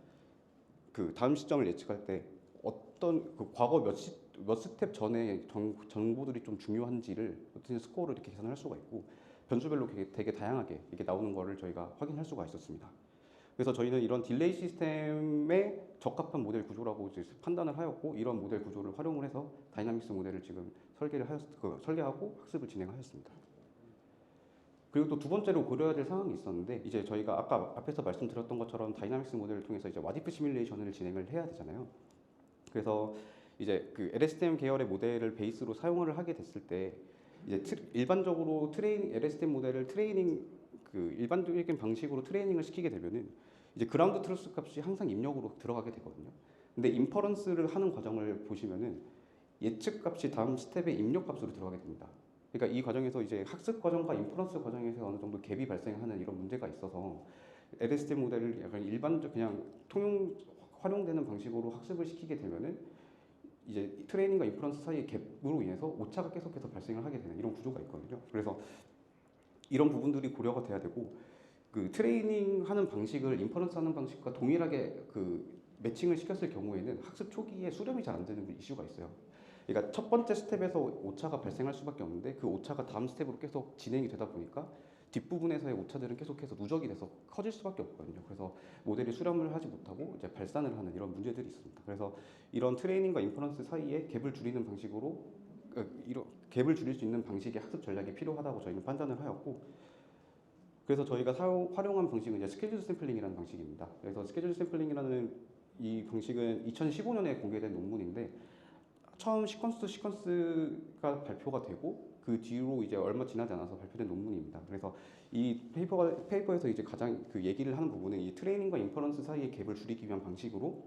그 다음 시점을 예측할 때 어떤 그 과거 몇 스텝 전에 정보들이 좀 중요한지를 어떤 스코어를 이렇게 계산할 수가 있고 변수별로 되게 다양하게 이게 나오는 거를 저희가 확인할 수가 있었습니다. 그래서 저희는 이런 딜레이 시스템에 적합한 모델 구조라고 이제 판단을 하였고 이런 모델 구조를 활용을 해서 다이나믹스 모델을 지금 설계하고 학습을 진행하였습니다. 그리고 또 두 번째로 고려해야 될 상황이 있었는데 이제 저희가 아까 앞에서 말씀드렸던 것처럼 다이나믹스 모델을 통해서 이제 와디프 시뮬레이션을 진행을 해야 되잖아요. 그래서 이제 그 LSTM 계열의 모델을 베이스로 사용을 하게 됐을 때 이제 일반적으로 LSTM 모델을 일반적인 방식으로 트레이닝을 시키게 되면은 이제 그라운드 트루스 값이 항상 입력으로 들어가게 되거든요. 근데 인퍼런스를 하는 과정을 보시면은 예측 값이 다음 스텝의 입력 값으로 들어가게 됩니다. 그러니까 이 과정에서 이제 학습 과정과 인퍼런스 과정에서 어느 정도 갭이 발생하는 이런 문제가 있어서 LSTM 모델을 약간 일반적 그냥 통용 활용되는 방식으로 학습을 시키게 되면은 이제 트레이닝과 인퍼런스 사이의 갭으로 인해서 오차가 계속해서 발생을 하게 되는 이런 구조가 있거든요. 그래서 이런 부분들이 고려가 돼야 되고 그 트레이닝 하는 방식을 인퍼런스 하는 방식과 동일하게 그 매칭을 시켰을 경우에는 학습 초기에 수렴이 잘 안 되는 이슈가 있어요. 그러니까 첫 번째 스텝에서 오차가 발생할 수밖에 없는데 그 오차가 다음 스텝으로 계속 진행이 되다 보니까 뒷부분에서의 오차들은 계속해서 누적이 돼서 커질 수밖에 없거든요. 그래서 모델이 수렴을 하지 못하고 이제 발산을 하는 이런 문제들이 있습니다. 그래서 이런 트레이닝과 인퍼런스 사이에 갭을 줄이는 방식으로 이런 갭을 줄일 수 있는 방식의 학습 전략이 필요하다고 저희는 판단을 하였고 그래서 저희가 활용한 방식은 이제 스케줄 샘플링이라는 방식입니다. 그래서 스케줄 샘플링이라는 이 방식은 2015년에 공개된 논문인데 처음 시퀀스가 발표가 되고 그 뒤로 이제 얼마 지나지 않아서 발표된 논문입니다. 그래서 이 페이퍼에서 이제 가장 그 얘기를 하는 부분은 이 트레이닝과 인퍼런스 사이의 갭을 줄이기 위한 방식으로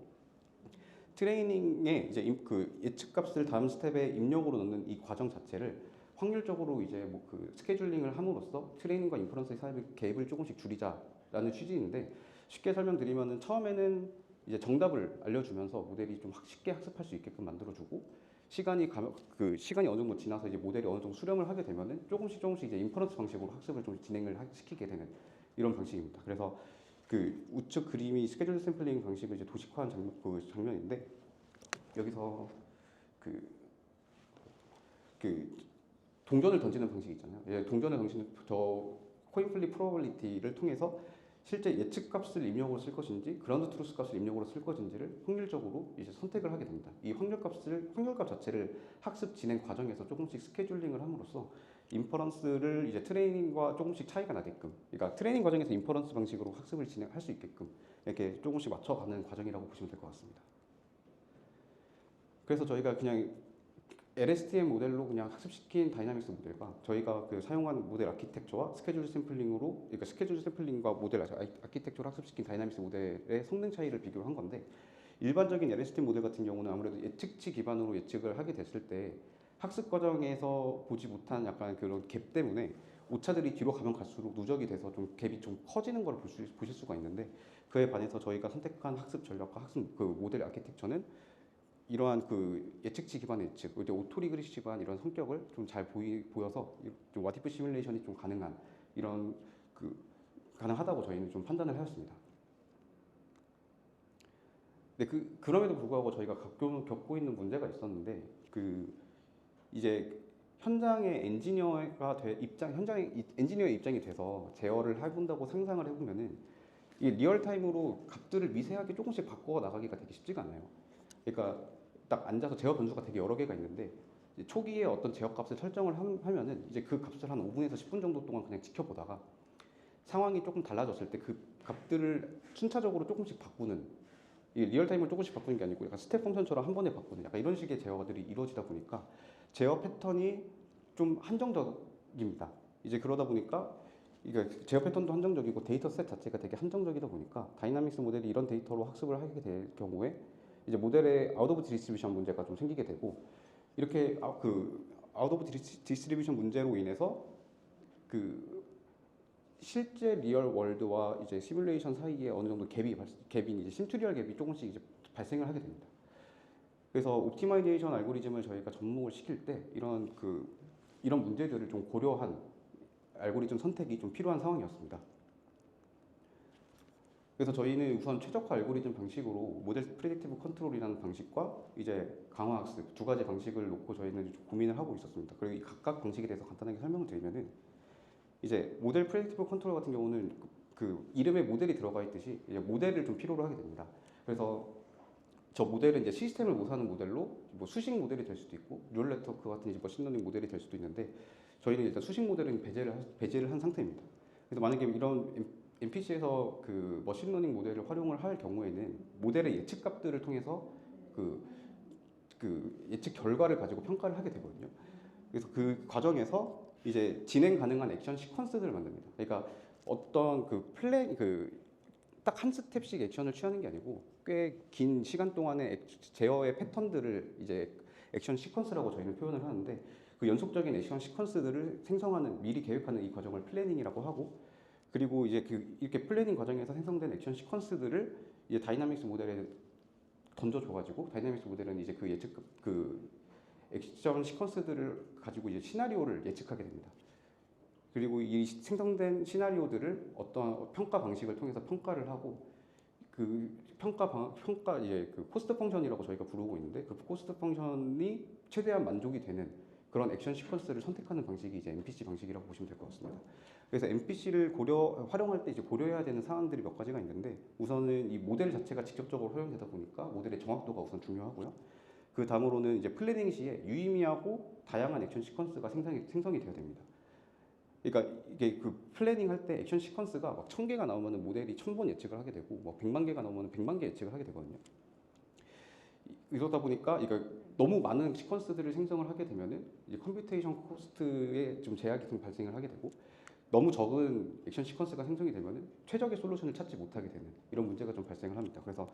트레이닝에 이제 그 예측값을 다음 스텝에 입력으로 넣는 이 과정 자체를 확률적으로 이제 뭐 그 스케줄링을 함으로써 트레이닝과 인퍼런스의 사이의 갭을 조금씩 줄이자라는 취지인데 쉽게 설명드리면은 처음에는 이제 정답을 알려주면서 모델이 좀 쉽게 학습할 수 있게끔 만들어주고 시간이 어느 정도 지나서 이제 모델이 어느 정도 수렴을 하게 되면은 조금씩 이제 인퍼런스 방식으로 학습을 좀 진행을 시키게 되는 이런 방식입니다. 그래서 그 우측 그림이 스케줄 샘플링 방식을 이제 도식화한 장면인데 여기서 그 동전을 던지는 방식 있잖아요. 예, 동전을 던지는 코인 플립 프로버빌리티를 통해서 실제 예측 값을 입력으로 쓸 것인지 그라운드 트루스 값을 입력으로 쓸 것인지를 확률적으로 이제 선택을 하게 됩니다. 이 확률값 자체를 학습 진행 과정에서 조금씩 스케줄링을 함으로써 인퍼런스를 이제 트레이닝과 조금씩 차이가 나게끔, 그러니까 트레이닝 과정에서 인퍼런스 방식으로 학습을 진행할 수 있게끔 이렇게 조금씩 맞춰가는 과정이라고 보시면 될 것 같습니다. 그래서 저희가 그냥 LSTM 모델로 그냥 학습시킨 다이나믹스 모델과 저희가 그 사용한 모델 아키텍처와 스케줄 샘플링으로, 그러니까 스케줄 샘플링과 모델 아키텍처를 학습시킨 다이나믹스 모델의 성능 차이를 비교를 한 건데 일반적인 LSTM 모델 같은 경우는 아무래도 예측치 기반으로 예측을 하게 됐을 때 학습 과정에서 보지 못한 약간 그런 갭 때문에 오차들이 뒤로 가면 갈수록 누적이 돼서 좀 갭이 좀 커지는 걸 보실 수가 있는데 그에 반해서 저희가 선택한 학습 전략과 학습 그 모델 아키텍처는 이러한 그 예측치 기반의 예측, 이제 오토리그레시 기반 이런 성격을 좀 잘 보여서 좀 와디프 시뮬레이션이 좀 가능한 이런 가능하다고 저희는 좀 판단을 하였습니다. 근데 그럼에도 불구하고 저희가 겪고 있는 문제가 있었는데 이제 현장의 엔지니어의 입장이 돼서 제어를 해본다고 상상을 해보면은 이 리얼타임으로 값들을 미세하게 조금씩 바꿔 나가기가 되게 쉽지가 않아요. 그러니까 딱 앉아서 제어 변수가 되게 여러 개가 있는데 초기에 어떤 제어 값을 설정을 하면은 이제 그 값을 한 5분에서 10분 정도 동안 그냥 지켜보다가 상황이 조금 달라졌을 때 그 값들을 순차적으로 조금씩 바꾸는, 이 리얼타임을 조금씩 바꾸는 게 아니고 약간 스텝 펑션처럼 한 번에 바꾸는 약간 이런 식의 제어들이 이루어지다 보니까 제어 패턴이 좀 한정적입니다. 이제 그러다 보니까 이게 제어 패턴도 한정적이고 데이터 셋 자체가 되게 한정적이다 보니까 다이나믹스 모델이 이런 데이터로 학습을 하게 될 경우에 이제 모델의 아웃 오브 디스트리뷰션 문제가 좀 생기게 되고 이렇게 아웃 오브 디스트리뷰션 문제로 인해서 실제 리얼 월드와 이제 시뮬레이션 사이에 어느 정도 갭이 이제 심투리얼 갭이 조금씩 이제 발생을 하게 됩니다. 그래서 옵티마이제이션 알고리즘을 저희가 접목을 시킬 때 이런 문제들을 좀 고려한 알고리즘 선택이 좀 필요한 상황이었습니다. 그래서 저희는 우선 최적화 알고리즘 방식으로 모델 프레딕티브 컨트롤이라는 방식과 이제 강화 학습 두 가지 방식을 놓고 저희는 좀 고민을 하고 있었습니다. 그리고 이 각각 방식에 대해서 간단하게 설명을 드리면은 이제 모델 프레딕티브 컨트롤 같은 경우는 그 이름에 모델이 들어가 있듯이 이제 모델을 좀 필요로 하게 됩니다. 그래서 저 모델은 이제 시스템을 모사하는 모델로 뭐 수식 모델이 될 수도 있고 뉴럴 네트워크 같은 이제 머신러닝 모델이 될 수도 있는데 저희는 일단 수식 모델은 배제를 한 상태입니다. 그래서 만약에 이런 MPC에서 그 머신러닝 모델을 활용을 할 경우에는 모델의 예측 값들을 통해서 그 예측 결과를 가지고 평가를 하게 되거든요. 그래서 그 과정에서 이제 진행 가능한 액션 시퀀스들을 만듭니다. 그러니까 어떤 딱 한 스텝씩 액션을 취하는 게 아니고 꽤 긴 시간 동안의 제어의 패턴들을 이제 액션 시퀀스라고 저희는 표현을 하는데 그 연속적인 액션 시퀀스들을 생성하는 미리 계획하는 이 과정을 플래닝이라고 하고 그리고 이제 이렇게 플래닝 과정에서 생성된 액션 시퀀스들을 이제 다이나믹스 모델에 던져줘가지고 다이나믹스 모델은 이제 그 예측 그 액션 시퀀스들을 가지고 이제 시나리오를 예측하게 됩니다. 그리고 이 생성된 시나리오들을 어떤 평가 방식을 통해서 평가를 하고 그 평가 이제 그 코스트 펑션이라고 저희가 부르고 있는데 그 코스트 펑션이 최대한 만족이 되는 그런 액션 시퀀스를 선택하는 방식이 이제 MPC 방식이라고 보시면 될 것 같습니다. 그래서 MPC를 활용할 때 이제 고려해야 되는 사항들이 몇 가지가 있는데 우선은 이 모델 자체가 직접적으로 활용되다 보니까 모델의 정확도가 우선 중요하고요. 그 다음으로는 이제 플래닝 시에 유의미하고 다양한 액션 시퀀스가 생성이 되어야 됩니다. 그러니까 이게 그 플래닝 할 때 액션 시퀀스가 막 1000개가 나오면 모델이 1000번 예측을 하게 되고 뭐 100만 개가 나오면 100만 개 예측을 하게 되거든요. 이러다 보니까 이거 너무 많은 시퀀스들을 생성을 하게 되면은 이제 컴퓨테이션 코스트에 좀 제약이 좀 발생을 하게 되고 너무 적은 액션 시퀀스가 생성이 되면은 최적의 솔루션을 찾지 못하게 되는 이런 문제가 좀 발생을 합니다. 그래서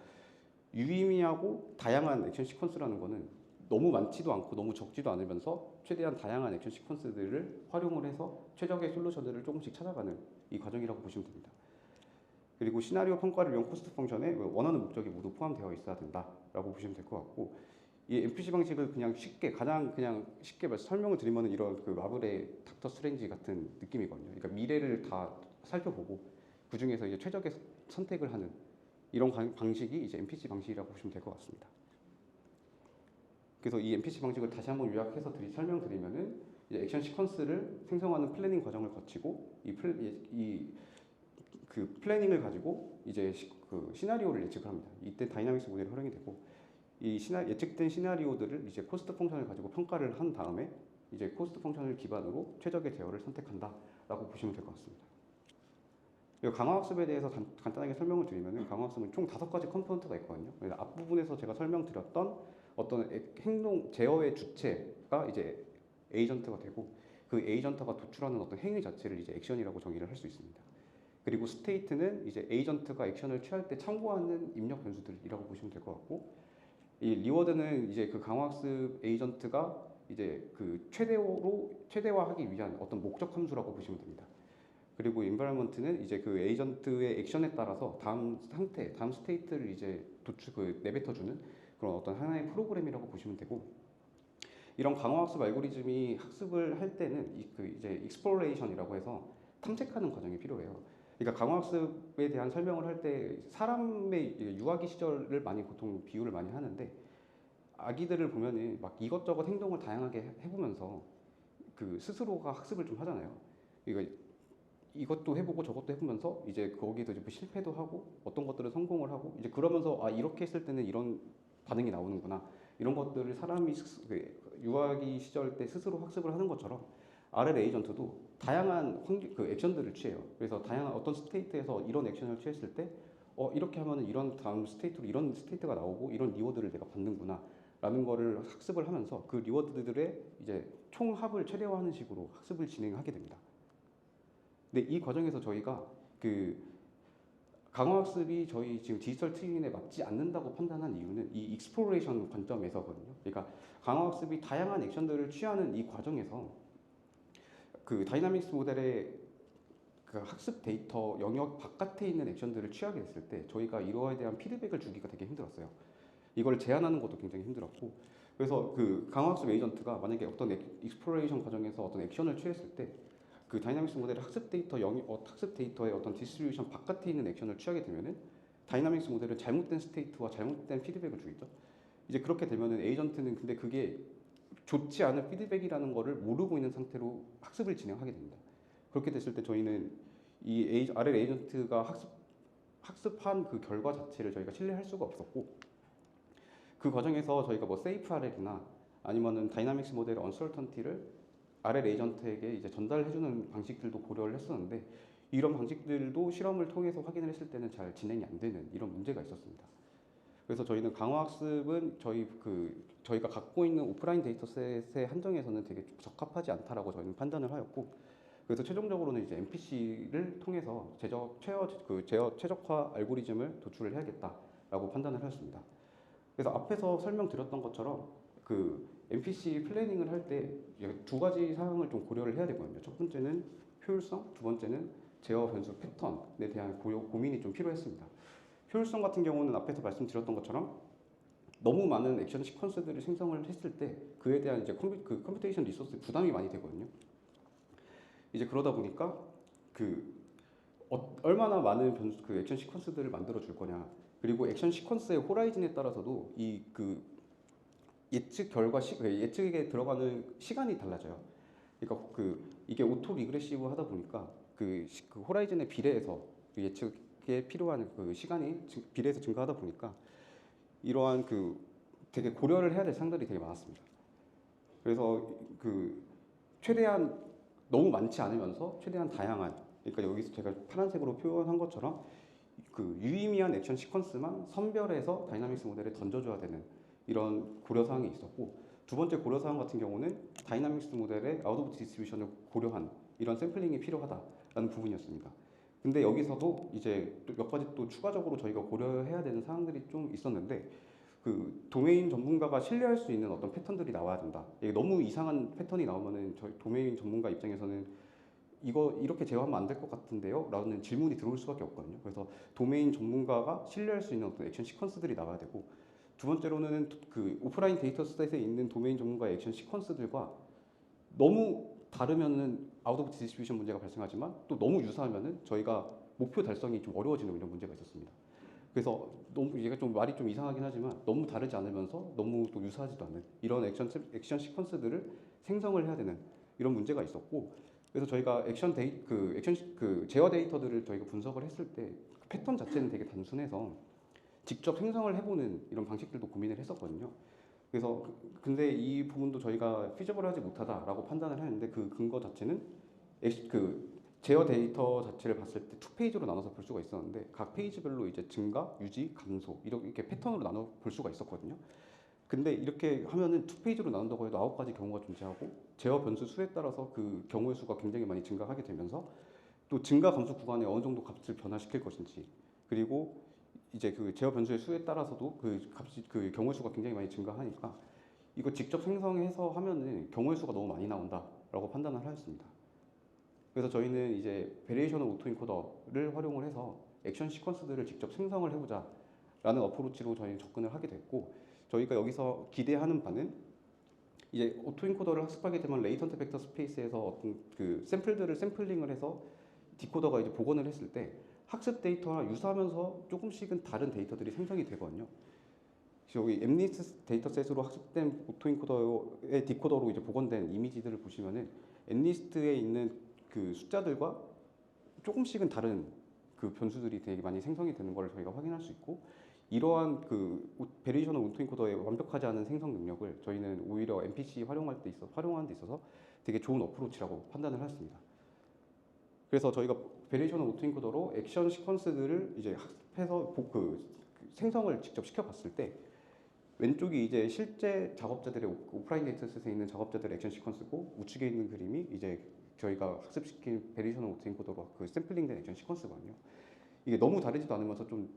유의미하고 다양한 액션 시퀀스라는 거는 너무 많지도 않고 너무 적지도 않으면서 최대한 다양한 액션 시퀀스들을 활용을 해서 최적의 솔루션들을 조금씩 찾아가는 이 과정이라고 보시면 됩니다. 그리고 시나리오 평가를 위한 코스트 펑션에 원하는 목적이 모두 포함되어 있어야 된다라고 보시면 될 것 같고 이 MPC 방식을 가장 쉽게 설명을 드리면 이런 그 마블의 닥터 스트레인지 같은 느낌이거든요. 그러니까 미래를 다 살펴보고 그 중에서 이제 최적의 선택을 하는 이런 방식이 이제 MPC 방식이라고 보시면 될 것 같습니다. 그래서 이 MPC 방식을 다시 한번 요약해서 설명드리면은 이제 액션 시퀀스를 생성하는 플래닝 과정을 거치고 그 플래닝을 가지고 이제 그 시나리오를 예측을 합니다. 이때 다이나믹스 모델이 활용이 되고 이 예측된 시나리오들을 이제 코스트 펑션을 가지고 평가를 한 다음에 이제 코스트 펑션을 기반으로 최적의 제어를 선택한다라고 보시면 될 것 같습니다. 그리고 강화학습에 대해서 간단하게 설명을 드리면은 강화학습은 총 5가지 컴포넌트가 있거든요. 그래서 앞부분에서 제가 설명드렸던 어떤 행동 제어의 주체가 이제 에이전트가 되고 그 에이전트가 도출하는 어떤 행위 자체를 이제 액션이라고 정의를 할 수 있습니다. 그리고 스테이트는 이제 에이전트가 액션을 취할 때 참고하는 입력 변수들이라고 보시면 될 것 같고 이 리워드는 이제 그 강화학습 에이전트가 이제 그 최대화하기 위한 어떤 목적 함수라고 보시면 됩니다. 그리고 environment는 이제 그 에이전트의 액션에 따라서 다음 스테이트를 이제 내뱉어주는 그런 어떤 하나의 프로그램이라고 보시면 되고 이런 강화학습 알고리즘이 학습을 할 때는 이제 익스플로레이션이라고 해서 탐색하는 과정이 필요해요. 그러니까 강화학습에 대한 설명을 할 때 사람의 유아기 시절을 보통 비유를 많이 하는데 아기들을 보면은 막 이것저것 행동을 다양하게 해보면서 그 스스로가 학습을 좀 하잖아요. 그러니까 이것도 해보고 저것도 해보면서 이제 거기에도 이제 실패도 하고 어떤 것들은 성공을 하고 이제 그러면서 아 이렇게 했을 때는 이런 반응이 나오는구나 이런 것들을 사람이 유아기 시절 때 스스로 학습을 하는 것처럼 RL 에이전트도 다양한 그 액션들을 취해요. 그래서 다양한 어떤 스테이트에서 이런 액션을 취했을 때 이렇게 하면은 이런 다음 스테이트로 이런 스테이트가 나오고 이런 리워드를 내가 받는구나 라는 거를 학습을 하면서 그 리워드들의 이제 총합을 최대화하는 식으로 학습을 진행하게 됩니다. 근데 이 과정에서 저희가 그 강화학습이 저희 지금 디지털 트윈에 맞지 않는다고 판단한 이유는 이 익스플로레이션 관점에서거든요. 그러니까 강화학습이 다양한 액션들을 취하는 이 과정에서 그 다이나믹스 모델의 그 학습 데이터 영역 바깥에 있는 액션들을 취하게 됐을 때 저희가 이거에 대한 피드백을 주기가 되게 힘들었어요. 이걸 제한하는 것도 굉장히 힘들었고, 그래서 그 강화학습 에이전트가 만약에 어떤 익스플로레이션 과정에서 어떤 액션을 취했을 때 그 다이나믹스 모델의 학습 데이터의 어떤 디스트리뷰션 바깥에 있는 액션을 취하게 되면은 다이나믹스 모델은 잘못된 스테이트와 잘못된 피드백을 주겠죠. 이제 그렇게 되면은 에이전트는 근데 그게 좋지 않은 피드백이라는 거를 모르고 있는 상태로 학습을 진행하게 됩니다. 그렇게 됐을 때 저희는 이 RL 에이전트가 학습한 그 결과 자체를 저희가 신뢰할 수가 없었고, 그 과정에서 저희가 뭐 세이프 RL이나 아니면은 다이나믹스 모델의 언설턴티를 RL 에이전트에게 이제 전달해주는 방식들도 고려를 했었는데, 이런 방식들도 실험을 통해서 확인을 했을 때는 잘 진행이 안 되는 이런 문제가 있었습니다. 그래서 저희는 강화학습은 저희가 갖고 있는 오프라인 데이터셋의 한정에서는 되게 적합하지 않다라고 저희는 판단을 하였고, 그래서 최종적으로는 이제 MPC를 통해서 최적화 알고리즘을 도출을 해야겠다라고 판단을 하였습니다. 그래서 앞에서 설명드렸던 것처럼 그 MPC 플래닝을 할 때 두 가지 사항을 좀 고려를 해야 되거든요. 첫 번째는 효율성, 두 번째는 제어 변수 패턴에 대한 고민이 좀 필요했습니다. 효율성 같은 경우는 앞에서 말씀드렸던 것처럼 너무 많은 액션 시퀀스들을 생성을 했을 때 그에 대한 이제 컴퓨테이션 리소스 부담이 많이 되거든요. 이제 그러다 보니까 얼마나 많은 그 액션 시퀀스들을 만들어 줄 거냐, 그리고 액션 시퀀스의 호라이즌에 따라서도 예측에 들어가는 시간이 달라져요. 그러니까 이게 오토 리그레시브 하다 보니까 그 호라이즌의 비례해서 그 예측에 필요한 그 시간이 비례해서 증가하다 보니까 이러한 되게 고려를 해야 될 사항들이 되게 많았습니다. 그래서 최대한 너무 많지 않으면서 최대한 다양한, 그러니까 여기서 제가 파란색으로 표현한 것처럼 유의미한 액션 시퀀스만 선별해서 다이나믹스 모델에 던져줘야 되는 이런 고려사항이 있었고, 두 번째 고려사항 같은 경우는 다이나믹스 모델의 아웃 오브 디스트리뷰션을 고려한 이런 샘플링이 필요하다라는 부분이었습니다. 근데 여기서도 이제 몇 가지 또 추가적으로 저희가 고려해야 되는 사항들이 좀 있었는데, 도메인 전문가가 신뢰할 수 있는 어떤 패턴들이 나와야 된다. 이게 너무 이상한 패턴이 나오면은 저희 도메인 전문가 입장에서는 이거 이렇게 제어하면 안 될 것 같은데요? 라는 질문이 들어올 수밖에 없거든요. 그래서 도메인 전문가가 신뢰할 수 있는 어떤 액션 시퀀스들이 나와야 되고, 두 번째로는 오프라인 데이터셋에 있는 도메인 전문가의 액션 시퀀스들과 너무 다르면은 아웃 오브 디스트리뷰션 문제가 발생하지만 또 너무 유사하면은 저희가 목표 달성이 좀 어려워지는 이런 문제가 있었습니다. 그래서 너무 얘가 좀 말이 좀 이상하긴 하지만 너무 다르지 않으면서 너무 또 유사하지도 않은 이런 액션 시퀀스들을 생성을 해야 되는 이런 문제가 있었고, 그래서 저희가 제어 데이터들을 저희가 분석을 했을 때 패턴 자체는 되게 단순해서 직접 생성을 해보는 이런 방식들도 고민을 했었거든요. 그래서 근데 이 부분도 저희가 피저블하지 못하다라고 판단을 했는데, 그 근거 자체는 제어 데이터 자체를 봤을 때 투 페이지로 나눠서 볼 수가 있었는데, 각 페이지별로 이제 증가, 유지, 감소 이렇게 패턴으로 나눠 볼 수가 있었거든요. 근데 이렇게 하면은 투 페이지로 나눈다고 해도 9가지 경우가 존재하고, 제어 변수 수에 따라서 그 경우의 수가 굉장히 많이 증가하게 되면서 또 증가 감소 구간에 어느 정도 값을 변화시킬 것인지, 그리고 이제 제어 변수의 수에 따라서도 경우의 수가 굉장히 많이 증가하니까 이거 직접 생성해서 하면은 경우의 수가 너무 많이 나온다라고 판단을 하였습니다. 그래서 저희는 이제 베리에이셔널 오토인코더를 활용을 해서 액션 시퀀스들을 직접 생성을 해보자라는 어프로치로 저희는 접근을 하게 됐고, 저희가 여기서 기대하는 바는 이제 오토인코더를 학습하게 되면 레이턴트 벡터 스페이스에서 어떤 샘플들을 샘플링을 해서 디코더가 이제 복원을 했을 때 학습 데이터와 유사하면서 조금씩은 다른 데이터들이 생성이 되거든요. 여기 엠니스트 데이터셋으로 학습된 오토인코더의 디코더로 이제 복원된 이미지들을 보시면은 엠니스트에 있는 숫자들과 조금씩은 다른 변수들이 되게 많이 생성이 되는 걸 저희가 확인할 수 있고, 이러한 베리에이셔널 오토인코더의 완벽하지 않은 생성 능력을 저희는 오히려 MPC 활용하는 데 있어서 되게 좋은 어프로치라고 판단을 했습니다. 그래서 저희가 베리에이셔널 오토인코더로 액션 시퀀스들을 이제 학습해서 생성을 직접 시켜봤을 때, 왼쪽이 이제 실제 작업자들의 오프라인 데이터셋에 있는 작업자들의 액션 시퀀스고, 우측에 있는 그림이 이제 저희가 학습시킨 베리에이셔널 오토인코더로 샘플링된 액션 시퀀스거든요. 이게 너무 다르지도 않으면서 좀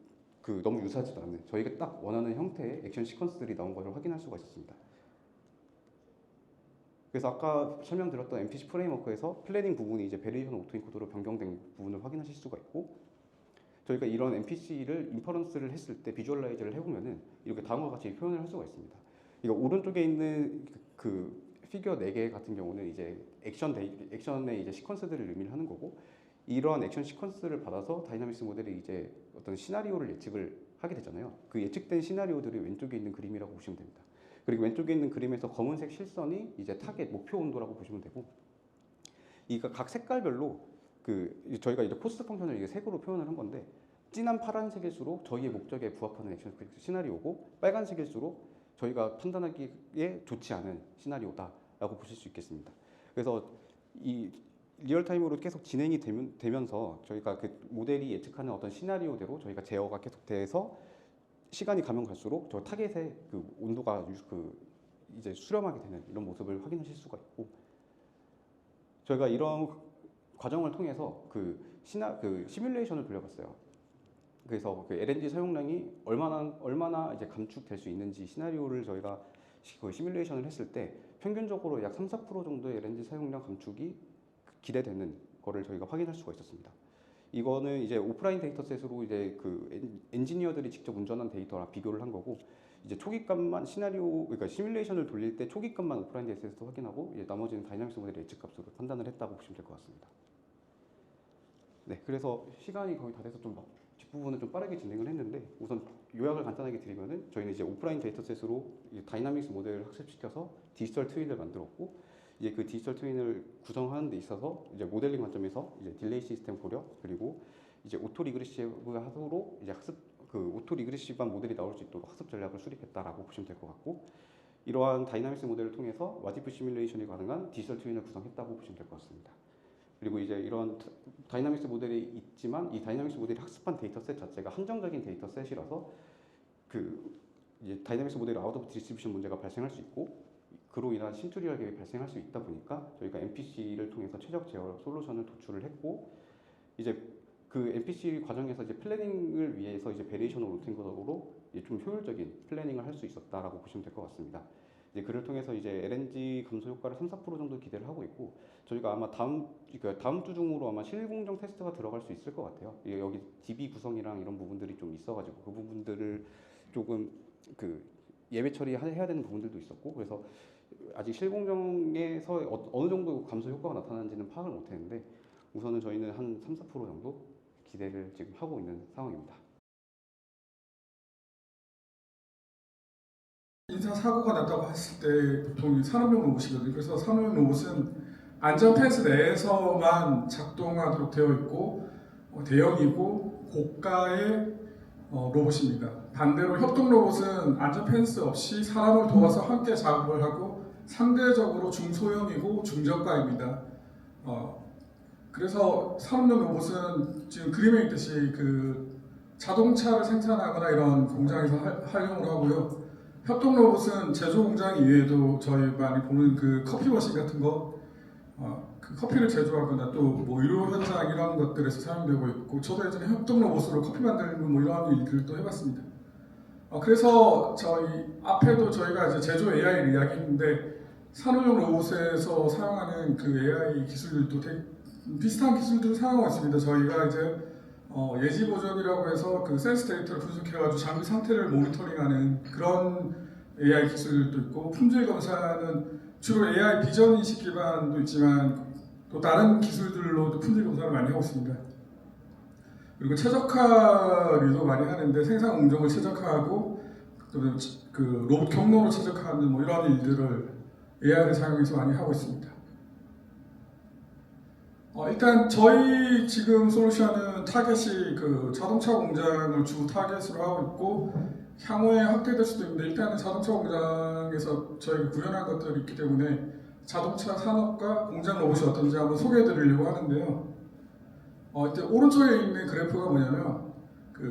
너무 유사하지도 않은 저희가 딱 원하는 형태의 액션 시퀀스들이 나온 것을 확인할 수가 있었습니다. 그래서 아까 설명드렸던 MPC 프레임워크에서 플래닝 부분이 이제 베리에이셔널 오토인코더로 변경된 부분을 확인하실 수가 있고, 저희가 이런 NPC를 인퍼런스를 했을 때 비주얼라이즈를 해보면은 이렇게 다음과 같이 표현을 할 수가 있습니다. 이거 오른쪽에 있는 그 피규어 4개 같은 경우는 이제 액션의 이제 시퀀스들을 의미를 하는 거고, 이러한 액션 시퀀스를 받아서 다이나믹스 모델이 이제 어떤 시나리오를 예측을 하게 되잖아요. 그 예측된 시나리오들이 왼쪽에 있는 그림이라고 보시면 됩니다. 그리고 왼쪽에 있는 그림에서 검은색 실선이 이제 타겟 목표 온도라고 보시면 되고, 이 각 색깔별로 저희가 이제 코스트 펑션을 이게 색으로 표현을 한 건데, 진한 파란색일수록 저희의 목적에 부합하는 액션 시나리오고, 빨간색일수록 저희가 판단하기에 좋지 않은 시나리오다라고 보실 수 있겠습니다. 그래서 이 리얼타임으로 계속 진행이 되면서 저희가 그 모델이 예측하는 어떤 시나리오대로 저희가 제어가 계속 돼서 시간이 가면 갈수록 저 타겟의 그 온도가 이제 수렴하게 되는 이런 모습을 확인하실 수가 있고, 저희가 이런 과정을 통해서 그 시뮬레이션을 돌려봤어요. 그래서 그 LNG 사용량이 얼마나 이제 감축될 수 있는지 시나리오를 저희가 시뮬레이션을 했을 때 평균적으로 약 3-4% 정도의 LNG 사용량 감축이 기대되는 거를 저희가 확인할 수가 있었습니다. 이거는 이제 오프라인 데이터셋으로 이제 그 엔지니어들이 직접 운전한 데이터랑 비교를 한 거고, 이제 초기값만 그러니까 시뮬레이션을 돌릴 때 초기값만 오프라인 데이터셋에서 확인하고, 이제 나머지는 다이나믹스 모델의 예측값으로 판단을 했다고 보시면 될 것 같습니다. 네, 그래서 시간이 거의 다 돼서 좀 뒷부분은 좀 빠르게 진행을 했는데, 우선 요약을 간단하게 드리면은 저희는 이제 오프라인 데이터셋으로 다이나믹스 모델을 학습시켜서 디지털 트윈을 만들었고, 이제 그 디지털 트윈을 구성하는 데 있어서 이제 모델링 관점에서 이제 딜레이 시스템 고려, 그리고 이제 오토 리그레시브하도록 이제 오토 리그레시브한 모델이 나올 수 있도록 학습 전략을 수립했다라고 보시면 될 것 같고, 이러한 다이나믹스 모델을 통해서 와디프 시뮬레이션이 가능한 디지털 트윈을 구성했다고 보시면 될 것 같습니다. 그리고 이제 이런 다이나믹스 모델이 있지만 이 다이나믹스 모델이 학습한 데이터셋 자체가 한정적인 데이터셋이라서 이제 다이나믹스 모델의 아웃 오브 디스트리뷰션 문제가 발생할 수 있고, 그로 인한 신투리얼 갭이 발생할 수 있다 보니까 저희가 NPC를 통해서 최적 제어 솔루션을 도출을 했고, 이제 그 NPC 과정에서 이제 플래닝을 위해서 이제 베리에이션을 루팅으로 좀 효율적인 플래닝을 할 수 있었다라고 보시면 될 것 같습니다. 이제 그를 통해서 이제 LNG 감소 효과를 3-4% 정도 기대를 하고 있고, 저희가 아마 다음 주 중으로 아마 실공정 테스트가 들어갈 수 있을 것 같아요. 여기 DB 구성이랑 이런 부분들이 좀 있어가지고 그 부분들을 조금 예외 처리해야 되는 부분들도 있었고, 그래서 아직 실공정에서 어느 정도 감소 효과가 나타나는지는 파악을 못했는데, 우선은 저희는 한 3-4% 정도 기대를 지금 하고 있는 상황입니다. 인사 사고가 났다고 했을 때 보통 산업용 로봇이거든요. 그래서 산업용 로봇은 안전 펜스 내에서만 작동하도록 되어 있고 대형이고 고가의 로봇입니다. 반대로 협동 로봇은 안전 펜스 없이 사람을 도와서 함께 작업을 하고 상대적으로 중소형이고 중저가입니다. 그래서 산업용 로봇은 지금 그림에 있듯이 자동차를 생산하거나 이런 공장에서 활용을 하고요. 협동 로봇은 제조 공장 이외에도 저희 많이 보는 커피 머신 같은 거, 커피를 제조하거나 또 뭐 의료 현장 이런 것들에서 사용되고 있고, 저도 예전에 협동 로봇으로 커피 만들고 뭐 이런 일들을 또 해봤습니다. 그래서 저희 앞에도 저희가 이제 제조 AI를 이야기했는데, 산업용 로봇에서 사용하는 AI 기술들도 비슷한 기술들을 사용하고 있습니다. 저희가 이제 예지 보존이라고 해서 센스 데이터를 분석해가지고 장비 상태를 모니터링하는 그런 AI 기술도 있고, 품질 검사는 주로 AI 비전 인식 기반도 있지만 또 다른 기술들로도 품질 검사를 많이 하고 있습니다. 그리고 최적화도 많이 하는데, 생산 공정을 최적화하고 로봇 경로로 최적화하는 뭐 이런 일들을 AI를 사용해서 많이 하고 있습니다. 일단 저희 지금 솔루션은 타겟이 자동차 공장을 주 타겟으로 하고 있고, 향후에 확대될 수도 있는데, 일단은 자동차 공장에서 저희가 구현한 것들이 있기 때문에 자동차 산업과 공장 로봇이 어떤지 한번 소개해 드리려고 하는데요. 일단 오른쪽에 있는 그래프가 뭐냐면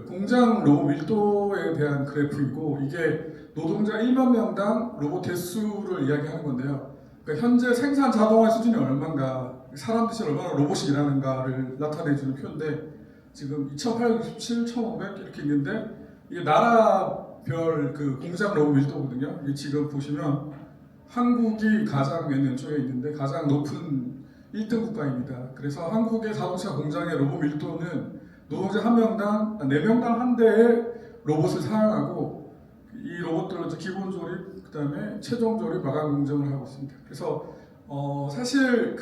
공장 로봇 밀도에 대한 그래프이고, 이게 노동자 1만 명당 로봇 대수를 이야기하는 건데요. 그러니까 현재 생산 자동화 수준이 얼마인가, 사람들이 얼마나 로봇이 일하는가를 나타내주는 표인데, 지금 2867, 1500 이렇게 있는데, 이게 나라별 공장 로봇 밀도거든요. 이게 지금 보시면 한국이 가장 맨 왼쪽에 있는데 가장 높은 1등 국가입니다. 그래서 한국의 자동차 공장의 로봇 밀도는 노동자 한 명당 4명당 한 대의 로봇을 사용하고 이 로봇들을 이제 기본 조립, 그다음에 최종 조립, 마감 공정을 하고 있습니다. 그래서 사실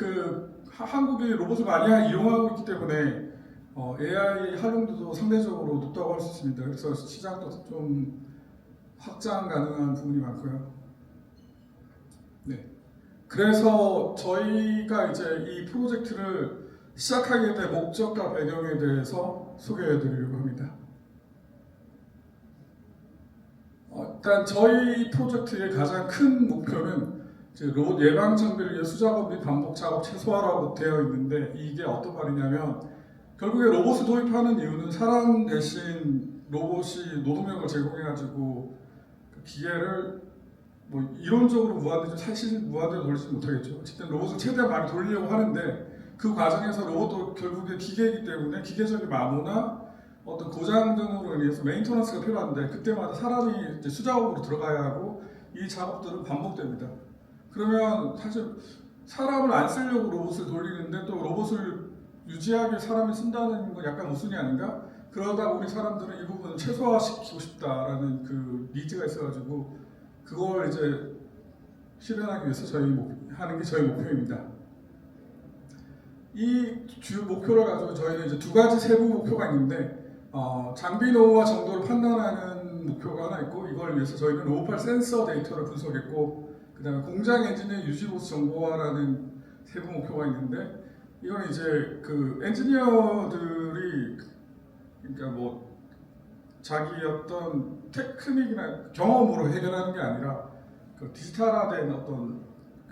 한국이 로봇을 많이 이용하고 있기 때문에 AI 활용도도 상대적으로 높다고 할 수 있습니다. 그래서 시장도 좀 확장 가능한 부분이 많고요. 네. 그래서 저희가 이제 이 프로젝트를 시작하게 된 목적과 배경에 대해서 소개해 드리려고 합니다. 일단 저희 프로젝트의 가장 큰 목표는 이제 로봇 예방 장비를 위해 수작업 및 반복 작업 최소화라고 되어 있는데 이게 어떤 말이냐면 결국에 로봇을 도입하는 이유는 사람 대신 로봇이 노동력을 제공해가지고 그 기계를 뭐 이론적으로 무한대로 사실 무한대로 돌리지 못하겠죠. 어쨌든 로봇을 최대한 많이 돌리려고 하는데 그 과정에서 로봇도 결국에 기계이기 때문에 기계적인 마모나 어떤 고장 등으로 인해서 메인터넌스가 필요한데 그때마다 사람이 이제 수작업으로 들어가야 하고 이 작업들은 반복됩니다. 그러면 사실 사람을 안 쓰려고 로봇을 돌리는데 또 로봇을 유지하게 사람이 쓴다는 건 약간 모순이 아닌가? 그러다 보니 사람들은 이 부분을 최소화시키고 싶다라는 그 니즈가 있어가지고 그걸 이제 실현하기 위해서 하는 게 저희 목표입니다. 이 주요 목표를 가지고 저희는 이제 2가지 세부 목표가 있는데 장비 노후와 정도를 판단하는 목표가 하나 있고 이걸 위해서 저희는 로봇팔 센서 데이터를 분석했고 그 다음에 공장 엔지니어 유지 보수 정보화라는 세부 목표가 있는데 이건 이제 그 엔지니어들이 그러니까 뭐 자기 어떤 테크닉이나 경험으로 해결하는 게 아니라 그 디지털화된 어떤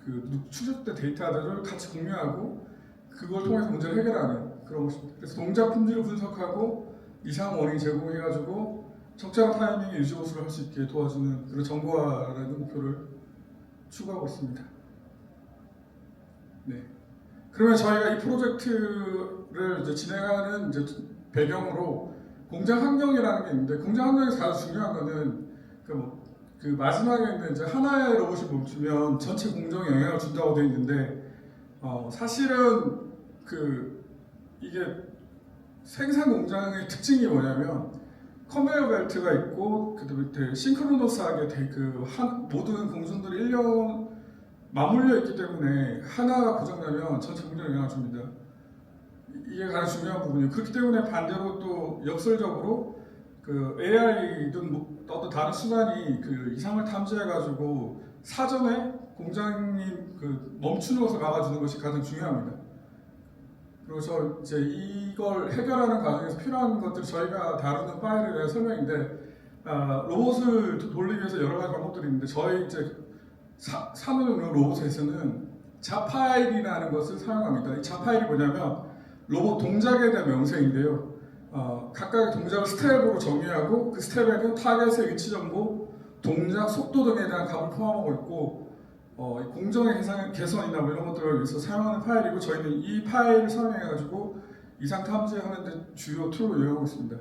그 추적된 데이터들을 같이 공유하고 그걸 통해서 문제를 해결하는 그런 것입니다. 그래서 동작 품질을 분석하고 이상 원인 제공해가지고 적절한 타이밍에 유지 보수를 할 수 있게 도와주는 그런 정보화라는 목표를 추구하고 있습니다. 네. 그러면 저희가 이 프로젝트를 이제 진행하는 이제 배경으로 공장 환경이라는 게 있는데 공장 환경에서 가장 중요한 거는 그 마지막에 있는 이제 하나의 로봇이 멈추면 전체 공정에 영향을 준다고 되어 있는데 사실은 이게 생산 공장의 특징이 뭐냐면 컨베이어 벨트가 있고 그 밑에 싱크로너스하게 모든 공정들이 1년 맞물려 있기 때문에 하나가 고장나면 전체 공정에 영향을 줍니다. 이게 가장 중요한 부분이에요. 그렇기 때문에 반대로 또 역설적으로 그 AI든 어떤 다른 수단이 그 이상을 탐지해가지고 사전에 공장이 멈추는 것을 막아주는 것이 가장 중요합니다. 그래서 이제 이걸 해결하는 과정에서 필요한 것들 저희가 다루는 파일에 대한 설명인데 로봇을 돌리기 위해서 여러 가지 방법들이 있는데 저희 이제 사무용 로봇에서는 자파일이라는 것을 사용합니다. 이 자파일이 뭐냐면 로봇 동작에 대한 명세인데요. 각각의 동작을 스텝으로 정의하고 그 스텝에는 타겟의 위치 정보, 동작, 속도 등에 대한 값을 포함하고 있고 공정의 개선이나 뭐 이런 것들을 위해서 사용하는 파일이고 저희는 이 파일을 사용해가지고 이상 탐지하는 데 주요 툴로 이용하고 있습니다.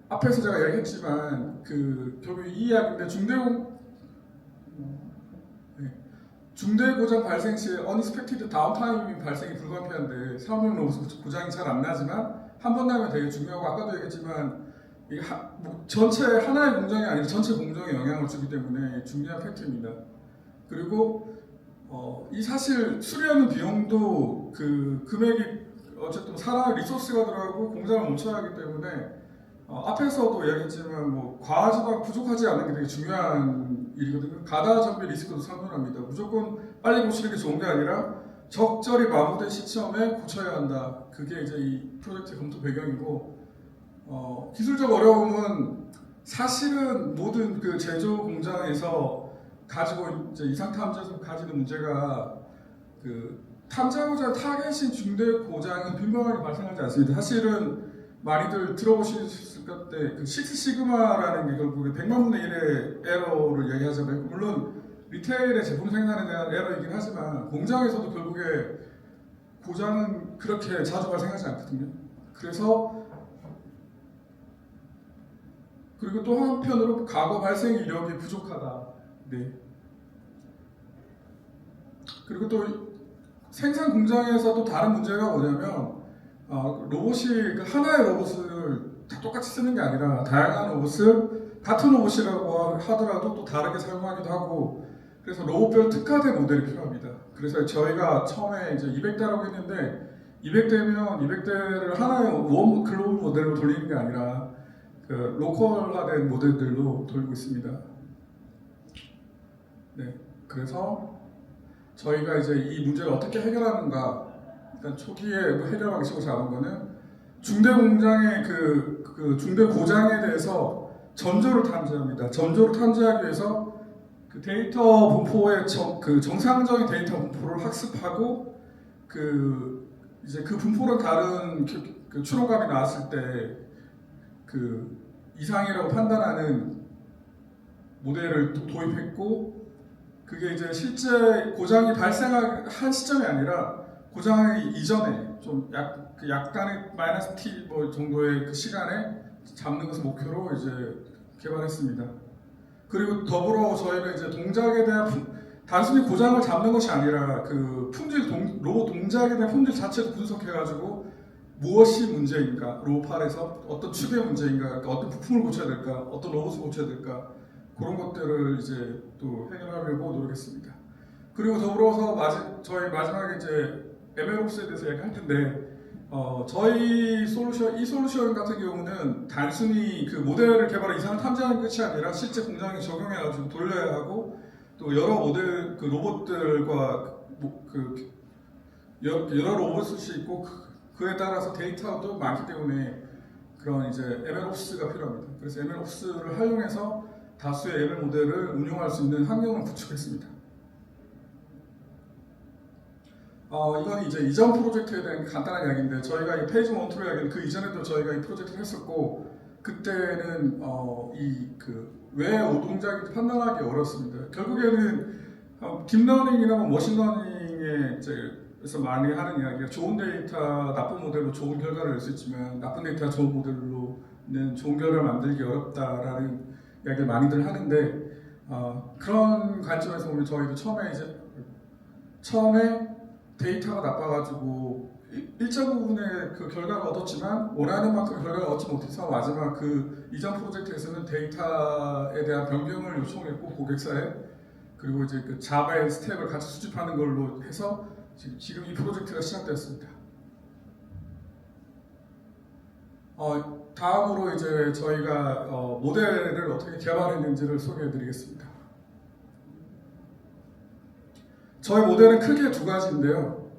앞에서 제가 얘기했지만 결국 이 이야기인데 중대 고장 발생 시에 unexpected 다운타임이 발생이 불가피한데 사업용 로봇은 고장이 잘 안 나지만 한 번 나면 되게 중요하고 아까도 얘기했지만 전체 하나의 공정이 아니라 전체 공정에 영향을 주기 때문에 중요한 팩트입니다. 그리고 이 사실 수리하는 비용도 금액이 어쨌든 사람의 리소스가 들어가고 공장을 멈춰야 하기 때문에 앞에서도 얘기했지만 과하지만 부족하지 않은 게 되게 중요한 일이거든요. 가다 정비 리스크도 상존합니다. 무조건 빨리 고치는 게 좋은 게 아니라 적절히 마무된 시점에 고쳐야 한다. 그게 이제 이 프로젝트 검토 배경이고 기술적 어려움은 사실은 모든 제조 공장에서 가지고 이제 이상 탐지에서 가지는 문제가 탐지하고자 하는 타겟인 중대 고장은 빈번하게 발생하지 않습니다. 사실은 많이들 들어보셨을 때 식스 시그마라는 게 결국에 100만 분의 1의 에러를 얘기하잖아요. 물론 리테일의 제품 생산에 대한 에러이긴 하지만 공장에서도 결국에 고장은 그렇게 자주 발생하지 않거든요. 그리고 또 한편으로 과거 발생 이력이 부족하다. 네. 그리고 또 생산 공장에서도 다른 문제가 뭐냐면 로봇이 그 하나의 로봇을 다 똑같이 쓰는 게 아니라 다양한 로봇을 같은 로봇이라고 하더라도 또 다르게 사용하기도 하고 그래서 로봇별 특화된 모델이 필요합니다. 그래서 저희가 처음에 이제 200대라고 했는데 200대면 200대를 하나의 원 글로벌 모델로 돌리는 게 아니라 그 로컬화된 모델들로 돌리고 있습니다. 네, 그래서 저희가 이제 이 문제를 어떻게 해결하는가 일단 초기에 해결하기 시작을 잡은 거는 중대 공장의 그 중대 고장에 대해서 전조를 탐지합니다. 전조를 탐지하기 위해서 그 데이터 분포의 그 정상적인 데이터 분포를 학습하고 이제 그 분포랑 다른 그 추론값이 나왔을 때 그 이상이라고 판단하는 모델을 도입했고 그게 이제 실제 고장이 발생한 시점이 아니라 고장이 이전에 좀 약간의 마이너스 t 뭐 정도의 그 시간에 잡는 것을 목표로 이제 개발했습니다. 그리고 더불어 저희는 이제 동작에 대한 단순히 고장을 잡는 것이 아니라 그 로봇 동작에 대한 품질 자체도 분석해가지고 무엇이 문제인가, 로봇팔에서 어떤 축의 문제인가, 그러니까 어떤 부품을 고쳐야 될까, 어떤 로봇을 고쳐야 될까 그런 것들을 이제 또 해결하려고 노력했습니다. 그리고 더불어서 저희 마지막에 이제 MLOps에 대해서 얘기할 텐데 저희 이 솔루션 같은 경우는 단순히 그 모델을 개발해 이상을 탐지하는 것이 아니라 실제 공장에 적용해가지고 돌려야 하고 또 여러 모델 그 로봇들과 여러 로봇을 쓸 수 있고 그에 따라서 데이터도 많기 때문에 그런 이제 MLOps가 필요합니다. 그래서 MLOps를 활용해서 다수의 ML 모델을 운용할 수 있는 환경을 구축했습니다. 이건 이제 이전 프로젝트에 대한 간단한 이야기인데 저희가 이 페이지 1, 2로 이야기는 그 이전에도 저희가 이 프로젝트를 했었고 그때는 왜 오동작인지 판단하기 어렵습니다. 결국에는 딥러닝이나 머신러닝에 그래서 많이 하는 이야기가 좋은 데이터, 나쁜 모델로 좋은 결과를 낼 수 있지만 나쁜 데이터, 좋은 모델로는 좋은 결과를 만들기 어렵다라는 이야기를 많이들 하는데 그런 관점에서 보면 저희도 처음에 데이터가 나빠가지고 일정 부분의 그 결과를 얻었지만 원하는 만큼 결과를 얻지 못해서 마지막 그 이전 프로젝트에서는 데이터에 대한 변경을 요청했고 고객사에 그리고 이제 그 자바의 스텝을 같이 수집하는 걸로 해서 지금 이 프로젝트가 시작되었습니다. 다음으로 이제 저희가 모델을 어떻게 개발했는지를 소개해드리겠습니다. 저희 모델은 크게 두 가지인데요.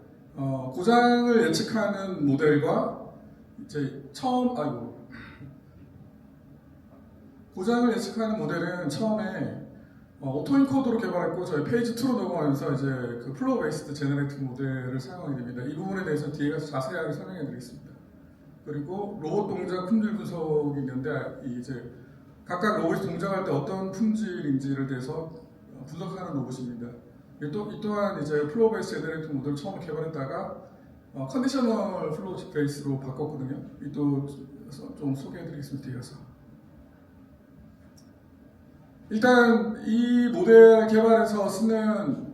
고장을 예측하는 모델과 이제 고장을 예측하는 모델은 처음에 오토인코더로 개발했고 저희 페이지 2로 넘어가면서 이제 그 플로우 베이스드 제너레이티브 모델을 사용하게 됩니다. 이 부분에 대해서 뒤에 가서 자세하게 설명해 드리겠습니다. 그리고 로봇 동작 품질 분석이 있는데 이제 각각 로봇이 동작할 때 어떤 품질인지를 대해서 분석하는 로봇입니다. 이 또한 이제 플로우 베이스 제너레이티브 모델을 처음 개발했다가 컨디셔널 플로우 베이스로 바꿨거든요. 이 또 좀 소개해 드리겠습니다. 뒤에 가서. 일단 이 모델 개발에서 쓰는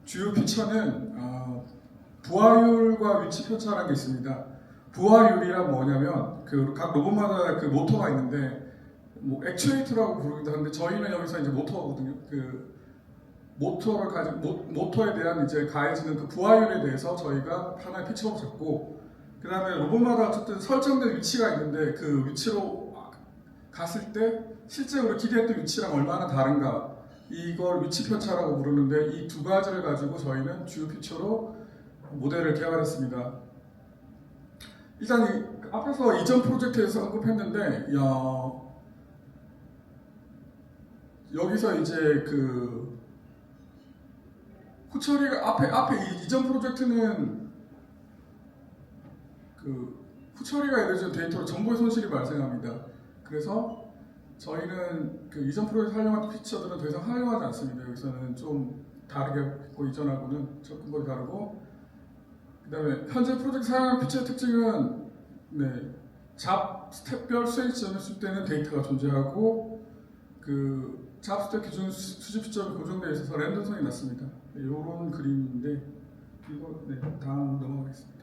주요 피처는 부하율과 위치 편차라는 게 있습니다. 부하율이란 뭐냐면 그 각 로봇마다 그 모터가 있는데 뭐 액추에이터라고 부르기도 하는데 저희는 여기서 이제 모터거든요. 그 모터에 대한 이제 가해지는 그 부하율에 대해서 저희가 하나의 피처로 잡고 그 다음에 로봇마다 어쨌든 설정된 위치가 있는데 그 위치로 갔을 때 실제로 기대했던 위치랑 얼마나 다른가 이걸 위치 편차라고 부르는데 이 두 가지를 가지고 저희는 주요 피처로 모델을 개발했습니다. 일단 앞에서 이전 프로젝트에서 언급했는데 여기서 이제 그 후처리가 앞에 이전 프로젝트는 그 후처리가 예를 들어 데이터로 정보의 손실이 발생합니다. 그래서 저희는 그 이전 프로젝트 활용한 피처들은 더 이상 활용하지 않습니다. 여기서는 좀 다르게 했고 이전하고는 접근법이 다르고 그 다음에 현재 프로젝트 사용한 피처의 특징은 잡 스텝별 수행 지점을 쓸 때는 데이터가 존재하고 그 잡 스텝 기준 수집 시점이 고정되어 있어서 랜덤성이 낮습니다. 이런 그림인데 이거 네, 다음 넘어가겠습니다.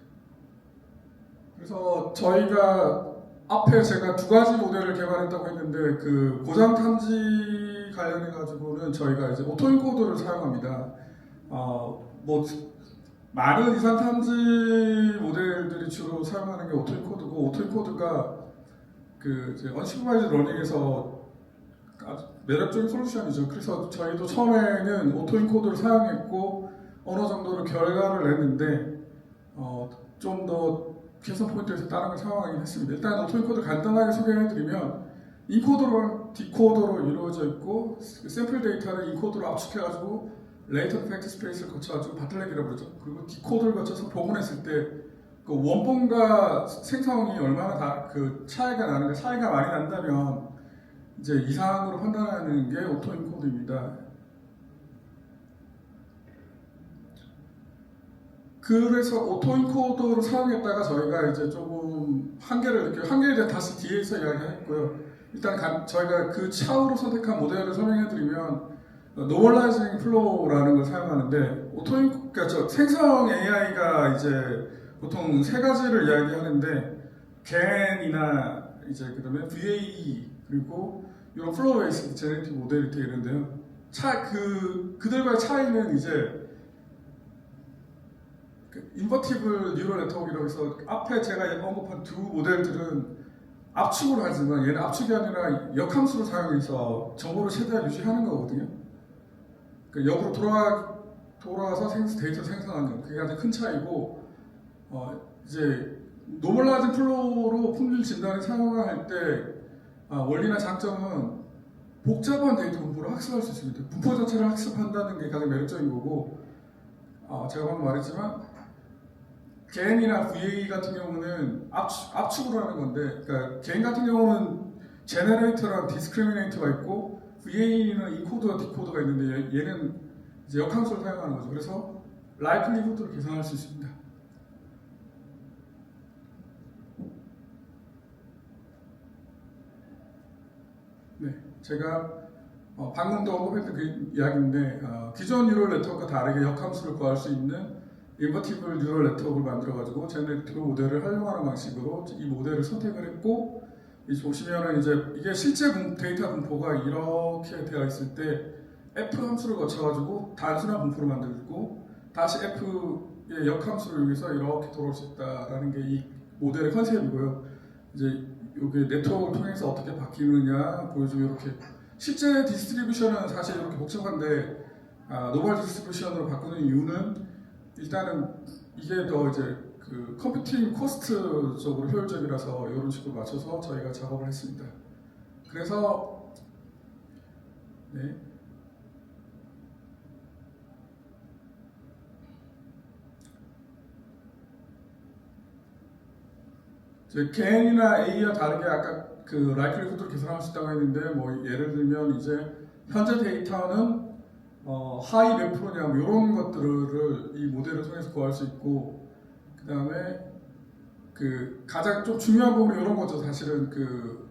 그래서 저희가 앞에 제가 두 가지 모델을 개발했다고 했는데 그 고장 탐지 관련해 가지고는 저희가 이제 오토인코더를 사용합니다. 뭐 많은 이산 탐지 모델들이 주로 사용하는 게 오토인코드고 오토인코드가 그 이제 언슈퍼바이즈 러닝에서 아주 매력적인 솔루션이죠. 그래서 저희도 처음에는 오토인코드를 사용했고 어느 정도로 결과를 냈는데 좀 더 개선 포인트에서 다른 걸 사용하긴 했습니다. 일단 오토인코드 간단하게 소개해드리면 인코더랑 디코더로 이루어져 있고 샘플 데이터를 인코더로 압축해가지고 레이턴트 팩트 스페이스를 거쳐가지고 바틀렉이라고 그러죠. 그리고 디코더를 거쳐서 복원했을 때 그 원본과 생성이 얼마나 그 차이가 나는가, 차이가 많이 난다면 이제 이상으로 판단하는 게 오토인코드입니다. 그래서 오토인코더를 사용했다가 저희가 이제 조금 한계를 느껴요. 한계에 대해 다시 뒤에서 이야기했고요. 일단 저희가 그 차후로 선택한 모델을 설명해드리면 노멀라이징 플로우라는 걸 사용하는데 그러니까 생성 AI가 이제 보통 세 가지를 이야기하는데 GAN이나 이제 그다음에 VAE 그리고 이런 플로우 베이스 제네티브 모델이 되는데요. 그들과의 차이는 이제 인버티블 뉴럴 네트워크라고 해서 앞에 제가 언급한 두 모델들은 압축을 하지만 얘는 압축이 아니라 역함수를 사용해서 정보를 최대한 유지하는 거거든요. 그러니까 역으로 돌아와서 데이터 생성하는 그게 가장 큰 차이고 이제 노멀라이징 플로우로 품질 진단을 사용할 때 원리나 장점은 복잡한 데이터 분포를 학습할 수 있습니다. 분포 자체를 학습한다는 게 가장 매력적인 거고 제가 방금 말했지만 GAN이나 VA 같은 경우는 압축으로 하는 건데 그러니까 GAN 같은 경우는 제너레이터랑 디스크리미네이터가 있고 VA는 인코더와 디코더가 있는데 얘는 이제 역함수를 사용하는 거죠. 그래서 라이클리후드를 계산할 수 있습니다. 네, 제가 방금도 언급했던 그 이야기인데 기존 뉴럴 네트워크와 다르게 역함수를 구할 수 있는 인버티블 뉴럴 네트워크를 만들어가지고 제너레이티브 모델을 활용하는 방식으로 이 모델을 선택을 했고 보시면은 이제 이게 실제 데이터 분포가 이렇게 되어 있을 때 F 함수를 거쳐가지고 단순한 분포를 만들고 다시 F의 역함수를 이용해서 이렇게 돌아올 수 있다라는 게 이 모델의 컨셉이고요. 이제 이게 네트워크를 통해서 어떻게 바뀌느냐 보여주고 이렇게 실제 디스트리뷰션은 사실 이렇게 복잡한데 노멀 디스트리뷰션으로 바꾸는 이유는 일단은 이게 더 이제 그 컴퓨팅 코스트적으로 효율적이라서 이런 식으로 맞춰서 저희가 작업을 했습니다. 그래서 네. GAN이나 A와 다르게 아까 그 라이클리후드를 계산할 수 있다고 했는데 뭐 예를 들면 이제 현재 데이터는 하이 몇 프로냐 뭐 이런 것들을 이 모델을 통해서 구할 수 있고 그 다음에 그 가장 좀 중요한 부분이 이런 거죠. 사실은 그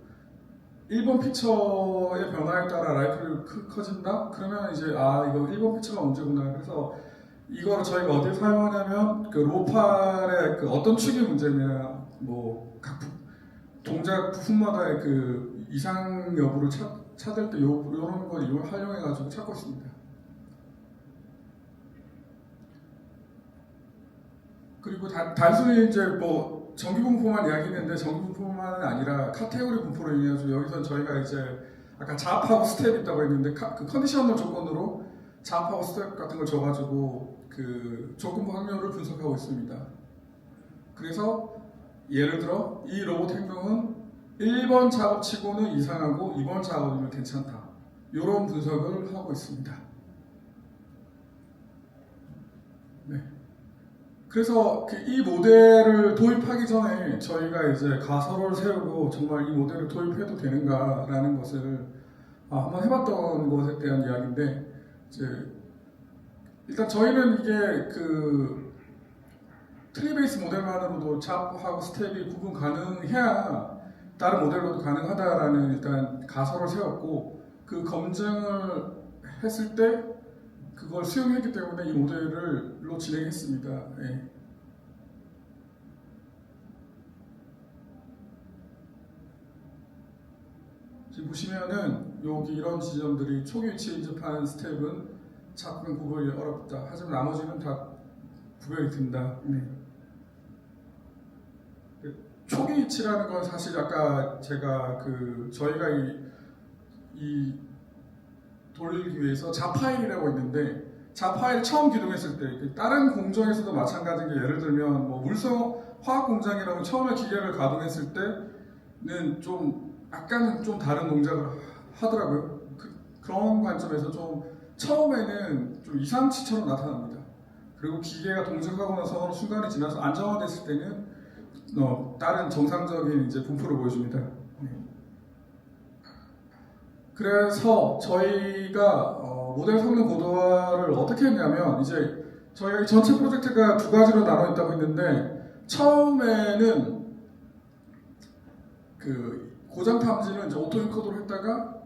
1번 피처의 변화에 따라 라이클이 커진다? 그러면 이제 이거 1번 피처가 문제구나. 그래서 이거를 저희가 어디에 사용하냐면 그 로팔의 그 어떤 축이 문제냐 뭐 각 동작 부품마다의 그 이상 여부를 찾을 때 이런 걸 활용해가지고 찾고 있습니다. 그리고 단순히 이제 뭐 정규 분포만 이야기했는데 정규 분포만은 아니라 카테고리 분포로 인해서 여기서 저희가 이제 아까 자합하고 스텝 있다고 했는데 그 컨디셔널 조건으로 자합하고 스텝 같은 걸 줘가지고 그 조건부 확률을 분석하고 있습니다. 그래서 예를 들어 이 로봇 행동은 1번 작업치고는 이상하고 2번 작업이면 괜찮다. 이런 분석을 하고 있습니다. 네. 그래서 이 모델을 도입하기 전에 저희가 이제 가설을 세우고 정말 이 모델을 도입해도 되는가라는 것을 한번 해봤던 것에 대한 이야기인데 이제 일단 저희는 이게 그 트리베이스 모델만으로도 잡하고 스텝이 구분 가능해야 다른 모델로도 가능하다라는 일단 가설을 세웠고 그 검증을 했을 때 그걸 수용했기 때문에 이 모델로 진행했습니다. 예. 지금 보시면은 여기 이런 지점들이 초기 위치에 인접하는 스텝은 작은 구별이 어렵다. 하지만 나머지는 다 구별이 된다. 네. 초기 위치라는 건 사실 아까 제가 저희가 이 돌리기 위해서 자파일이라고 있는데 자파일 처음 기동했을 때 다른 공정에서도 마찬가지인 게 예를 들면 뭐 물성 화학 공장이라고 처음에 기계를 가동했을 때는 좀 약간은 좀 다른 동작을 하더라고요. 그런 관점에서 좀 처음에는 좀 이상치처럼 나타납니다. 그리고 기계가 동작하고 나서 어느 순간이 지나서 안정화됐을 때는 다른 정상적인 이제 분포를 보여줍니다. 네. 그래서 저희가 모델 성능 고도화를 어떻게 했냐면 이제 저희가 이 전체 프로젝트가 두 가지로 나눠 있다고 했는데 처음에는 그 고장 탐지는 이제 오토 인코더로 했다가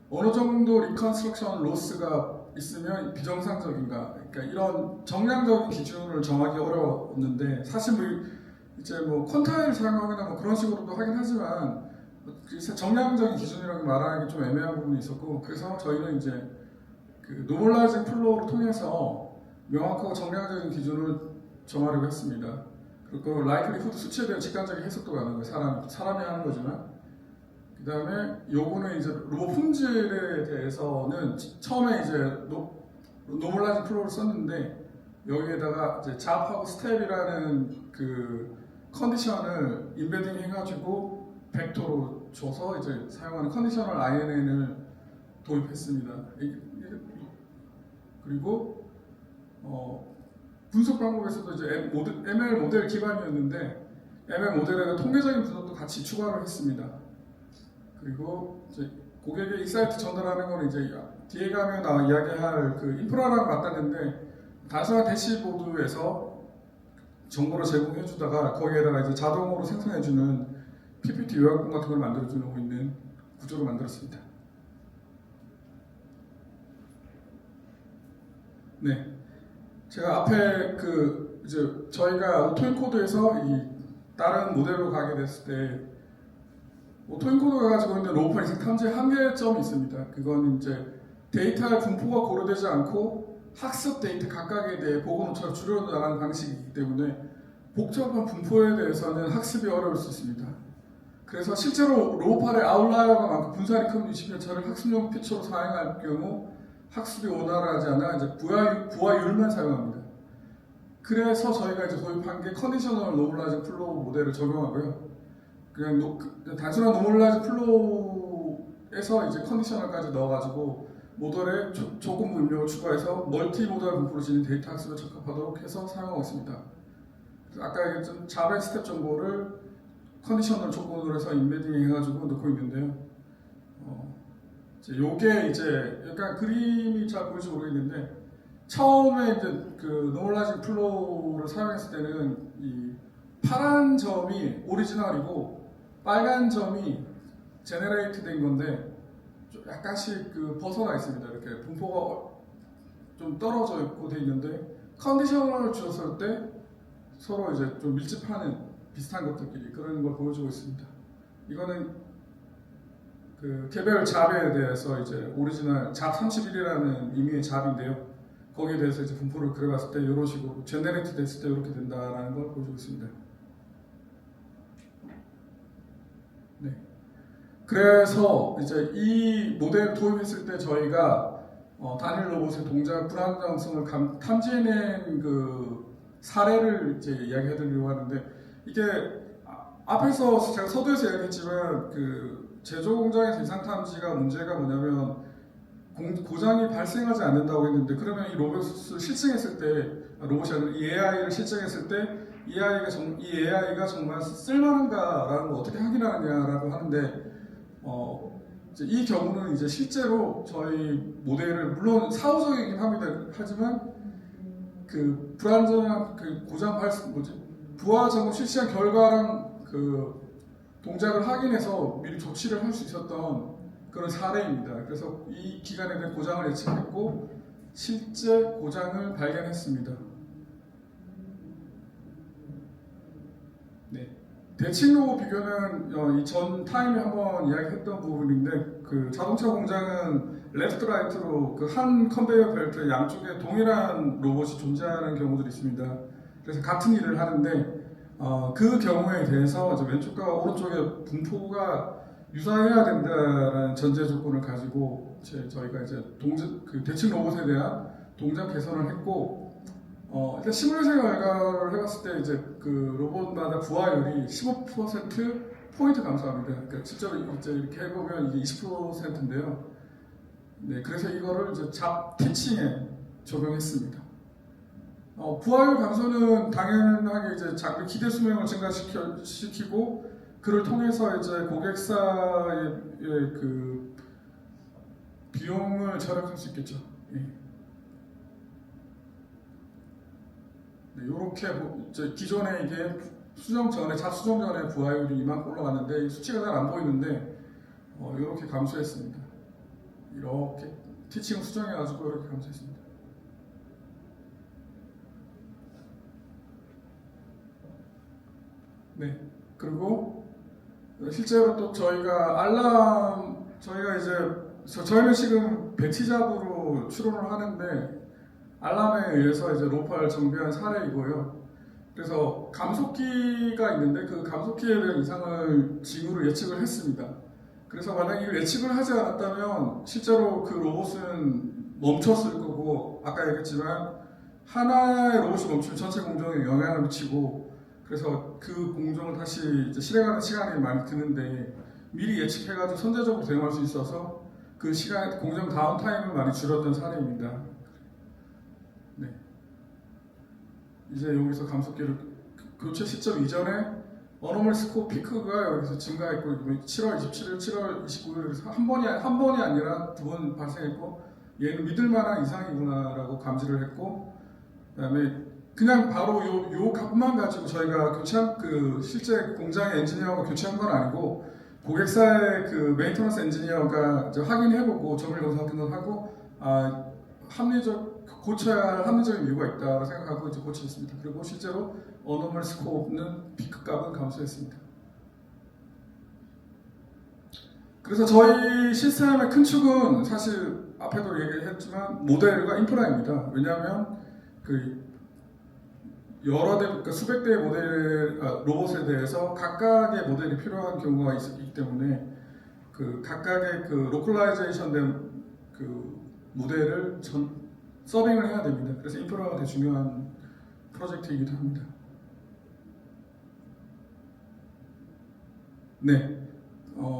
어느 정도 리컨스트럭션 로스가 있으면 비정상적인가, 그러니까 이런 정량적인 기준을 정하기 어려웠는데 사실 이제 퀀타일을 사용하거나 그런 식으로도 하긴 하지만 정량적인 기준이라고 말하기 좀 애매한 부분이 있었고 그래서 저희는 이제 노멀라이징 플로우를 통해서 명확하고 정량적인 기준을 정하려고 했습니다. 그리고 라이클리후드 수치에 대한 직관적인 해석도 가능해요. 사람이 하는 거지만 그 다음에 요거는 이제 로봇 품질에 대해서는 처음에 이제 노멀라이징 플로우를 썼는데 여기에다가 이제 잡하고 스텝이라는 컨디션을 인베딩 해가지고 벡터로 줘서 이제 사용하는 컨디셔널 INN을 도입했습니다. 그리고 분석 방법에서도 이제 ML 모델 기반이었는데 ML 모델에는 통계적인 분석도 같이 추가를 했습니다. 그리고 이제 고객의 인사이트 전달하는 건 이제 뒤에 가면 이야기할 인프라랑 맞닿는데 단순한 대시보드에서 정보를 제공해주다가 거기에다가 이제 자동으로 생성해주는 PPT 요약본 같은 걸 만들어주고 있는 구조로 만들었습니다. 네, 제가 앞에 이제 저희가 오토인코더에서 이 다른 모델로 가게 됐을 때 오토인코더가 가지고 있는 로우파 인식 탐지의 한계점이 있습니다. 그건 이제 데이터의 분포가 고려되지 않고 학습 데이터 각각에 대해 보고 노출을 줄여나가는 방식이기 때문에 복잡한 분포에 대해서는 학습이 어려울 수 있습니다. 그래서 실제로 로우팔의 아웃라이어가 많고 분산이 큰 위치표차를 학습용 피처로 사용할 경우 학습이 원활하지 않아 이제 부하율만 사용합니다. 그래서 저희가 이제 도입한 게 컨디셔널 노멀라이징 플로우 모델을 적용하고요. 그냥 단순한 노멀라이징 플로우에서 이제 컨디셔널까지 넣어가지고 모델에 조건부 입력을 추가해서 멀티 모델 분포로 지닌 데이터 학습에 적합하도록 해서 사용하고 있습니다. 아까 얘기했던 자백 스텝 정보를 컨디셔널 조건으로 해서 인베딩 해가지고 넣고 있는데요. 요게 이제 약간 그림이 잘 보일지 모르겠는데 처음에 이제 노멀라이징 플로우를 사용했을 때는 이 파란 점이 오리지널이고 빨간 점이 제네레이트 된 건데 좀 약간씩 벗어나 있습니다. 이렇게 분포가 좀 떨어져 있고 돼 있는데 컨디셔널을 주었을 때 서로 이제 좀 밀집하는 비슷한 것들끼리 그런 걸 보여주고 있습니다. 이거는 개별 잡에 대해서 이제 오리지널 잡 31이라는 의미의 잡인데요. 거기에 대해서 이제 분포를 그려봤을 때 이런 식으로 제네레이트 됐을 때 이렇게 된다라는 걸 보여주고 있습니다. 네. 그래서 이제 이 모델을 도입했을 때 저희가 단일 로봇의 동작 불안정성을 탐지해낸 사례를 이제 이야기해드리려고 하는데 이게 앞에서 제가 서두에서 이야기했지만 제조 공장에서 이상 탐지가 문제가 뭐냐면 고장이 발생하지 않는다고 했는데 그러면 이 로봇을 실증했을 때 로봇이 아니라 이 AI를 실증했을 때 이 AI가 정말 쓸만한가라는 걸 어떻게 확인하느냐라고 하는데 이제 이 경우는 이제 실제로 저희 모델을 물론 사후적이긴 합니다. 하지만 불안정한 고장 발생 부하 점검 실시한 결과랑 동작을 확인해서 미리 조치를 할 수 있었던 그런 사례입니다. 그래서 이 기간에 대한 고장을 예측했고 실제 고장을 발견했습니다. 네. 대칭 로고 비교는 이 전 타임에 한번 이야기했던 부분인데 그 자동차 공장은 레프트 라이트로 그 한 컨베이어 벨트 양쪽에 동일한 로봇이 존재하는 경우들이 있습니다. 그래서 같은 일을 하는데 그 경우에 대해서 이제 왼쪽과 오른쪽의 분포가 유사해야 된다라는 전제 조건을 가지고 저희가 이제 그 대칭 로봇에 대한 동작 개선을 했고 일단 시뮬레이션 결과를 해봤을 때 이제 그 로봇마다 부하율이 15% 포인트 감소합니다. 그러니까 실제로 이제 이렇게 해보면 이게 20%인데요. 네, 그래서 이거를 이제 잡 티칭에 적용했습니다. 부하율 감소는 당연하게 이제 장비 기대 수명을 증가시키고 그를 통해서 이제 고객사의 그 비용을 절약할 수 있겠죠. 예. 네, 이렇게 이제 기존에 이게 잡수정 전에 부하율이 이만큼 올라갔는데 수치가 잘 안 보이는데 이렇게 감소했습니다. 이렇게 티칭을 수정해가지고 이렇게 감소했습니다. 네, 그리고 실제로 또 저희가 저희는 지금 배치잡으로 추론을 하는데 알람에 의해서 이제 로파를 정비한 사례이고요. 그래서 감속기가 있는데 그 감속기에 대한 이상을 징후로 예측을 했습니다. 그래서 만약 이걸 예측을 하지 않았다면 실제로 그 로봇은 멈췄을 거고 아까 얘기했지만 하나의 로봇이 멈추면 전체 공정에 영향을 미치고 그래서 그 공정을 다시 이제 실행하는 시간이 많이 드는데 미리 예측해가지고 선제적으로 대응할 수 있어서 그 시간 공정 다운 타임을 많이 줄였던 사례입니다. 네. 이제 여기서 감속기를 교체 시점 이전에 어노멀 스코어 피크가 여기서 증가했고 7월 27일, 7월 29일 한 번이 아니라 두 번 발생했고 얘는 믿을만한 이상이구나라고 감지를 했고 그다음에 그냥 바로 요 값만 가지고 저희가 교체한 그 실제 공장의 엔지니어가 교체한 건 아니고 고객사의 그 메인터넌스 엔지니어가 이제 확인해보고 정밀 검사 같은 걸 하고 고쳐야 할 합리적인 이유가 있다고 생각하고 이제 고쳤습니다. 그리고 실제로 어노멀 스코어는 피크 값은 감소했습니다. 그래서 저희 시스템의 큰 축은 사실 앞에도 얘기했지만 모델과 인프라입니다. 왜냐하면 그 그러니까 수백 대의 로봇에 대해서 각각의 모델이 필요한 경우가 있기 때문에 그 각각의 그 로컬라이제이션된 그 모델을 서빙을 해야 됩니다. 그래서 인프라가 되게 중요한 프로젝트이기도 합니다. 네.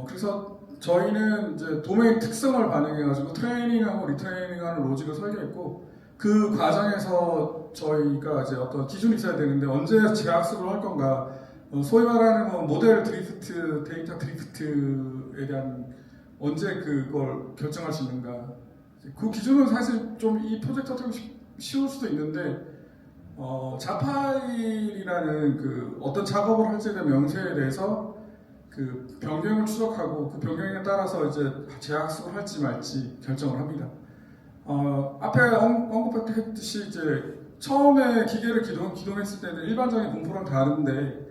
그래서 저희는 이제 도메인 특성을 반영해가지고 트레이닝하고 리트레이닝하는 로직을 설계했고 그 과정에서 저희가 이제 어떤 기준이 있어야 되는데 언제 재학습을 할 건가 소위 말하는 모델 드리프트, 데이터 드리프트에 대한 언제 그걸 결정할 수 있는가 그 기준은 사실 좀 이 프로젝트 어떻게 쉬울 수도 있는데 자파일이라는 그 어떤 작업을 할지에 대한 명세에 대해서 그 변경을 추적하고 그 변경에 따라서 이제 재학습을 할지 말지 결정을 합니다. 앞에 언급했듯이 이제 처음에 기계를 기동했을 때는 일반적인 공포랑 다른데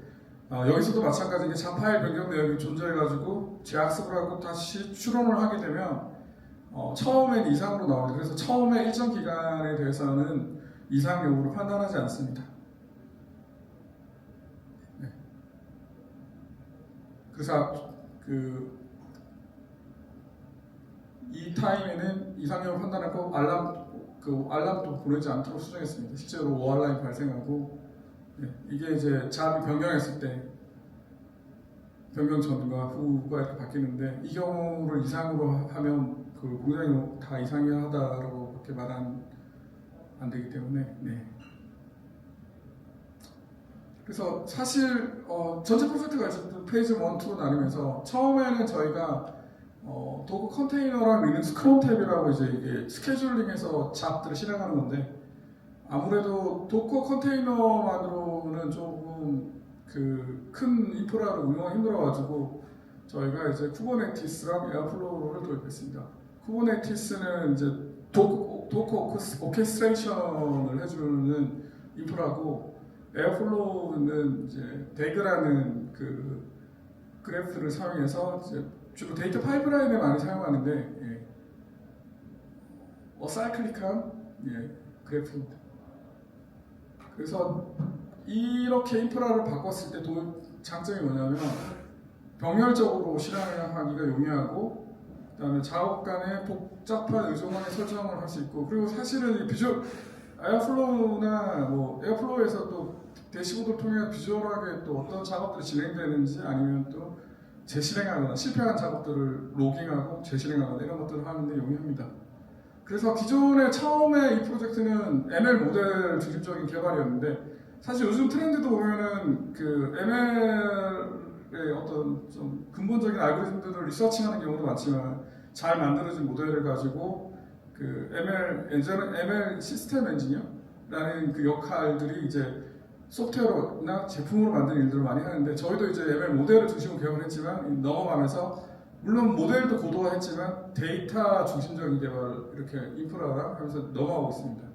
여기서도 마찬가지인 게 자파일 변경 내역이 존재해가지고 재학습을 하고 다시 추론을 하게 되면 처음엔 이상으로 나옵니다. 그래서 처음에 일정 기간에 대해서는 이상 여부를 판단하지 않습니다. 네. 그래서 이 타임에는 이상 여부를 판단하고 알람도 보내지 않도록 수정했습니다. 실제로 오알람이 발생하고 이게 이제 잡이 변경했을 때 변경 전과 후가 이렇게 바뀌는데 이 경우를 이상으로 하면 그 공장이 다 이상하다라고 밖에 말은 안 되기 때문에 그래서 사실 전체 프로젝트가 어쨌든 페이지 1, 2로 나뉘면서 처음에는 저희가 도구 컨테이너랑 리눅스 크롬 탭이라고 이제 이게 스케줄링해서 잡들을 실행하는 건데 아무래도 도커 컨테이너만으로는 조금 그 큰 인프라를 운영하기 힘들어가지고 저희가 이제 쿠버네티스랑 에어플로우를 도입했습니다. 쿠버네티스는 이제 도커 오케스트레이션을 해주는 인프라고, 에어플로우는 이제 대그라는 그 그래프를 사용해서 이제 주로 데이터 파이프라인에 많이 사용하는데, 예. 사이클릭한 그래프입니다. 그래서 이렇게 인프라를 바꿨을 때 장점이 뭐냐면 병렬적으로 실행하기가 용이하고, 그다음에 작업 간에 복잡한 의존관의 설정을 할 수 있고, 그리고 사실은 비주얼 에어플로우나 뭐 에어플로우에서 또 대시보드를 통해 비주얼하게 또 어떤 작업들이 진행되는지, 아니면 또 재실행하거나 실패한 작업들을 로깅하고 재실행하거나 이런 것들을 하는데 용이합니다. 그래서 기존에 처음에 이 프로젝트는 ML 모델 중심적인 개발이었는데, 사실 요즘 트렌드도 보면은 그 ML의 어떤 좀 근본적인 알고리즘들을 리서칭하는 경우도 많지만, 잘 만들어진 모델을 가지고 그 ML 시스템 엔지니어라는 그 역할들이 이제 소프트웨어나 제품으로 만드는 일들을 많이 하는데, 저희도 이제 ML 모델을 중심으로 개발을 했지만 넘어가면서, 물론 모델도 고도화했지만 데이터 중심적인 개발, 이렇게 인프라랑 하면서 넘어가고 있습니다.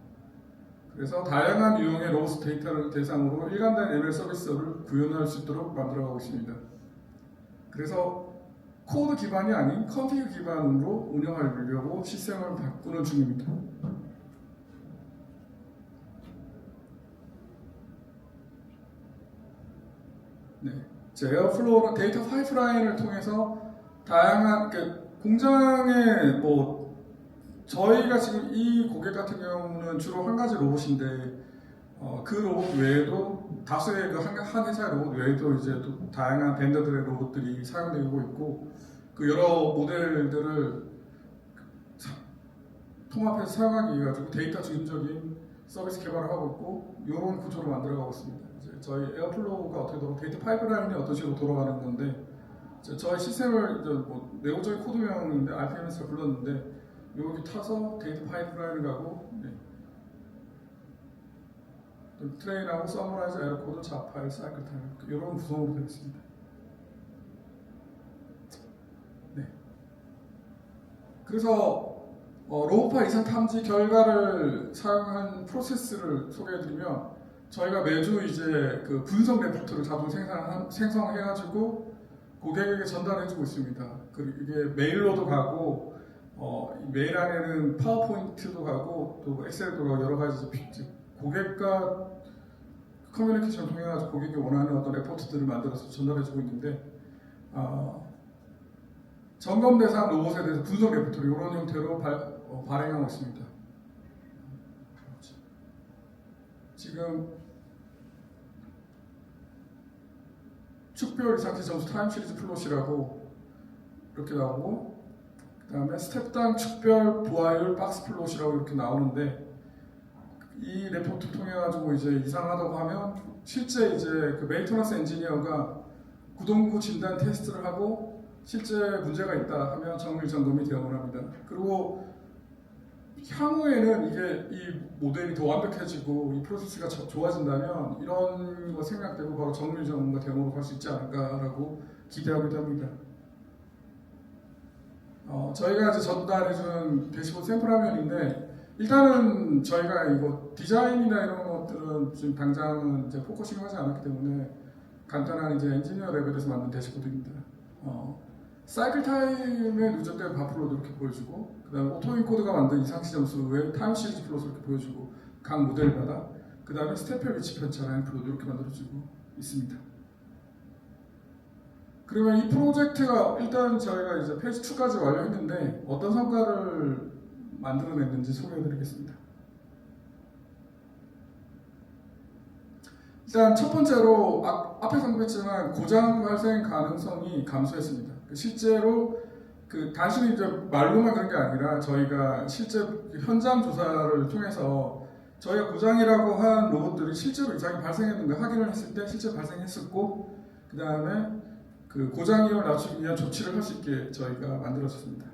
그래서 다양한 유형의 로봇 데이터를 대상으로 일관된 ML 서비스를 구현할 수 있도록 만들어가고 있습니다. 그래서 코드 기반이 아닌 컨피그 기반으로 운영하려고 시스템을 바꾸는 중입니다. 네, 에어플로우 데이터 파이프라인을 통해서 다양한 공장에 뭐 저희가 지금 이 고객 같은 경우는 주로 한 가지 로봇인데, 그 로봇 외에도 다수의 그 한 회사의 로봇 외에도 이제 또 다양한 벤더들의 로봇들이 사용되고 있고, 그 여러 모델들을 통합해서 사용하기 위해 가지고 데이터 중심적인 서비스 개발을 하고 있고, 이런 구조로 만들어가고 있습니다. 이제 저희 에어플로우가 어떻게 데이터 파이프라인이 어떤 식으로 돌아가는 건데, 저희 시스템을 이제 뭐 내부적인 코드명인데 RPMS를 불렀는데, 여기 타서 데이터 파이프라인을 가고, 트레인하고 서머라이즈, 에러코드, 자파일, 사이클 타임, 이런 구성으로 되어 있습니다. 네. 그래서 로봇파 이상 탐지 결과를 사용한 프로세스를 소개해드리면, 저희가 매주 이제 그 분석 레포트를 자동 생성해가지고 고객에게 전달해주고 있습니다. 이게 메일로도 가고, 메일 안에는 파워포인트도 가고, 또 엑셀도 가고, 여러 가지 고객과 커뮤니케이션을 통해 가지고 고객이 원하는 어떤 레포트들을 만들어서 전달해주고 있는데, 점검 대상 로봇에 대해서 분석 레포트를 이런 형태로 발행하고 있습니다. 지금 축별 이상치 점수 타임 시리즈 플롯이라고 이렇게 나오고, 그 다음에 스텝당 축별 부하율 박스 플롯이라고 이렇게 나오는데, 이 레포트 통해 가지고 이제 이상하다고 하면 실제 이제 그 메인터넌스 엔지니어가 구동구 진단 테스트를 하고 실제 문제가 있다 하면 정밀 점검이 되어야 합니다. 그리고 향후에는 이게 이 모델이 더 완벽해지고 이 프로세스가 좋아진다면 이런 거 생략되고 바로 정밀 점검과 대응으로 갈 수 있지 않을까라고 기대하기도 합니다. 저희가 이제 전달해준 대시보드 샘플 화면인데, 일단은 저희가 이거 디자인이나 이런 것들은 지금 당장은 이제 포커싱하지 않았기 때문에 간단한 이제 엔지니어 레벨에서 만든 대시보드입니다. 사이클 타임의 누적된 바플로도 이렇게 보여주고, 그 다음에 오토인코드가 만든 이상치 점수의 타임 시리즈 플롯을 이렇게 보여주고, 각 모델마다, 그 다음에 스텝별 위치 편차라는 플롯도 이렇게 만들어주고 있습니다. 그러면 이 프로젝트가 일단 저희가 이제 페이지 2까지 완료했는데 어떤 성과를 만들어냈는지 소개해드리겠습니다. 일단 첫 번째로 앞에서 언급했지만 고장 발생 가능성이 감소했습니다. 실제로 단순히 이제 말로만 그런 게 아니라 저희가 실제 현장 조사를 통해서 저희가 고장이라고 한 로봇들이 실제로 이상이 발생했는가 확인을 했을 때 실제 발생했었고, 그 다음에 그 고장 이용을 낮추기 위한 조치를 할 수 있게 저희가 만들었습니다.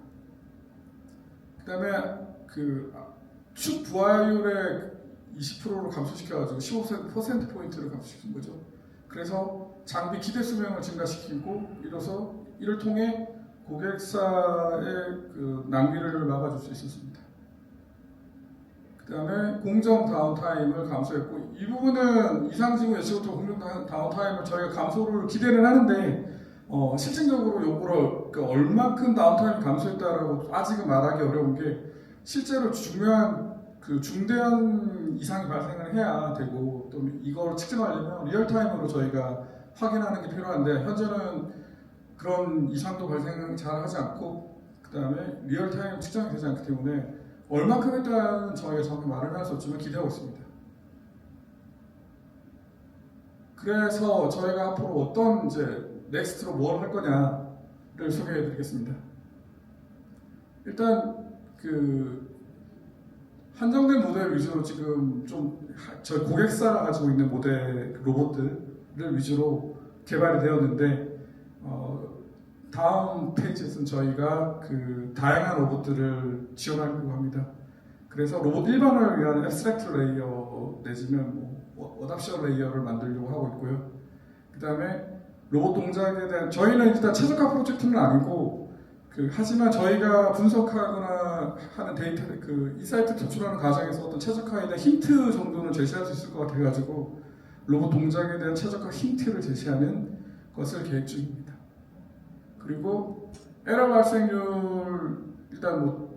그 다음에 축 부하율의 20%로 감소시켜가지고 15%포인트를 감소시킨 거죠. 그래서 장비 기대 수명을 증가시키고, 이로써 이를 통해 고객사의 그 낭비를 막아줄 수 있었습니다. 그 다음에 공정 다운타임을 감소했고, 이 부분은 이상지구 예측부터 공정 다운타임을 저희가 감소를 기대는 하는데 실질적으로 요거를 그 얼마큼 다운타임이 감소했다라고 아직은 말하기 어려운 게, 실제로 중요한 그 중대한 이상이 발생을 해야 되고, 또 이걸 측정하려면 리얼타임으로 저희가 확인하는 게 필요한데, 현재는 그런 이상도 발생 잘 하지 않고, 그 다음에 리얼타임 측정이 되지 않기 때문에 얼마큼 했다는 저희가 정확히 말을 할 수 없지만 기대하고 있습니다. 그래서 저희가 앞으로 어떤 이제 넥스트로 뭘 할 거냐를 소개해 드리겠습니다. 일단 그 한정된 모델 위주로 지금 좀 저희 고객사가 가지고 있는 모델 로봇들을 위주로 개발이 되었는데, 다음 페이지에서는 저희가 그 다양한 로봇들을 지원하려고 합니다. 그래서 로봇 일반화를 위한 앱스트랙트 레이어 내지는 어답션 레이어를 만들려고 하고 있고요. 그 다음에 로봇 동작에 대한, 저희는 일단 최적화 프로젝트는 아니고, 하지만 저희가 분석하거나 하는 데이터, 그 인사이트 도출하는 과정에서 어떤 최적화에 대한 힌트 정도는 제시할 수 있을 것 같아가지고 로봇 동작에 대한 최적화 힌트를 제시하는 것을 계획 중입니다. 그리고 에러 발생률 일단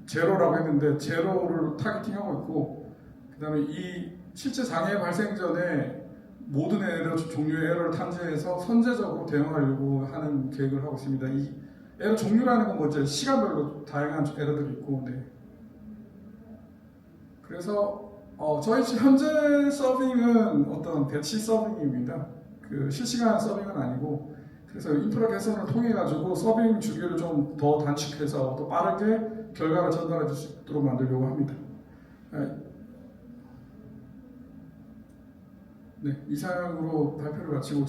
제로라고 했는데 제로를 타겟팅하고 있고, 그다음에 이 실제 장애 발생 전에 모든 에러 종류의 에러를 탐지해서 선제적으로 대응하려고 하는 계획을 하고 있습니다. 이 에러 종류라는 건 이제 시간별로 다양한 에러들이 있고, 네. 그래서 저희 현재 서빙은 어떤 배치 서빙입니다. 그 실시간 서빙은 아니고, 그래서 인프라 개선을 통해 가지고 서빙 주기를 좀 더 단축해서 더 빠르게 결과를 전달해 줄 수 있도록 만들려고 합니다. 네, 이상으로 발표를 마치고.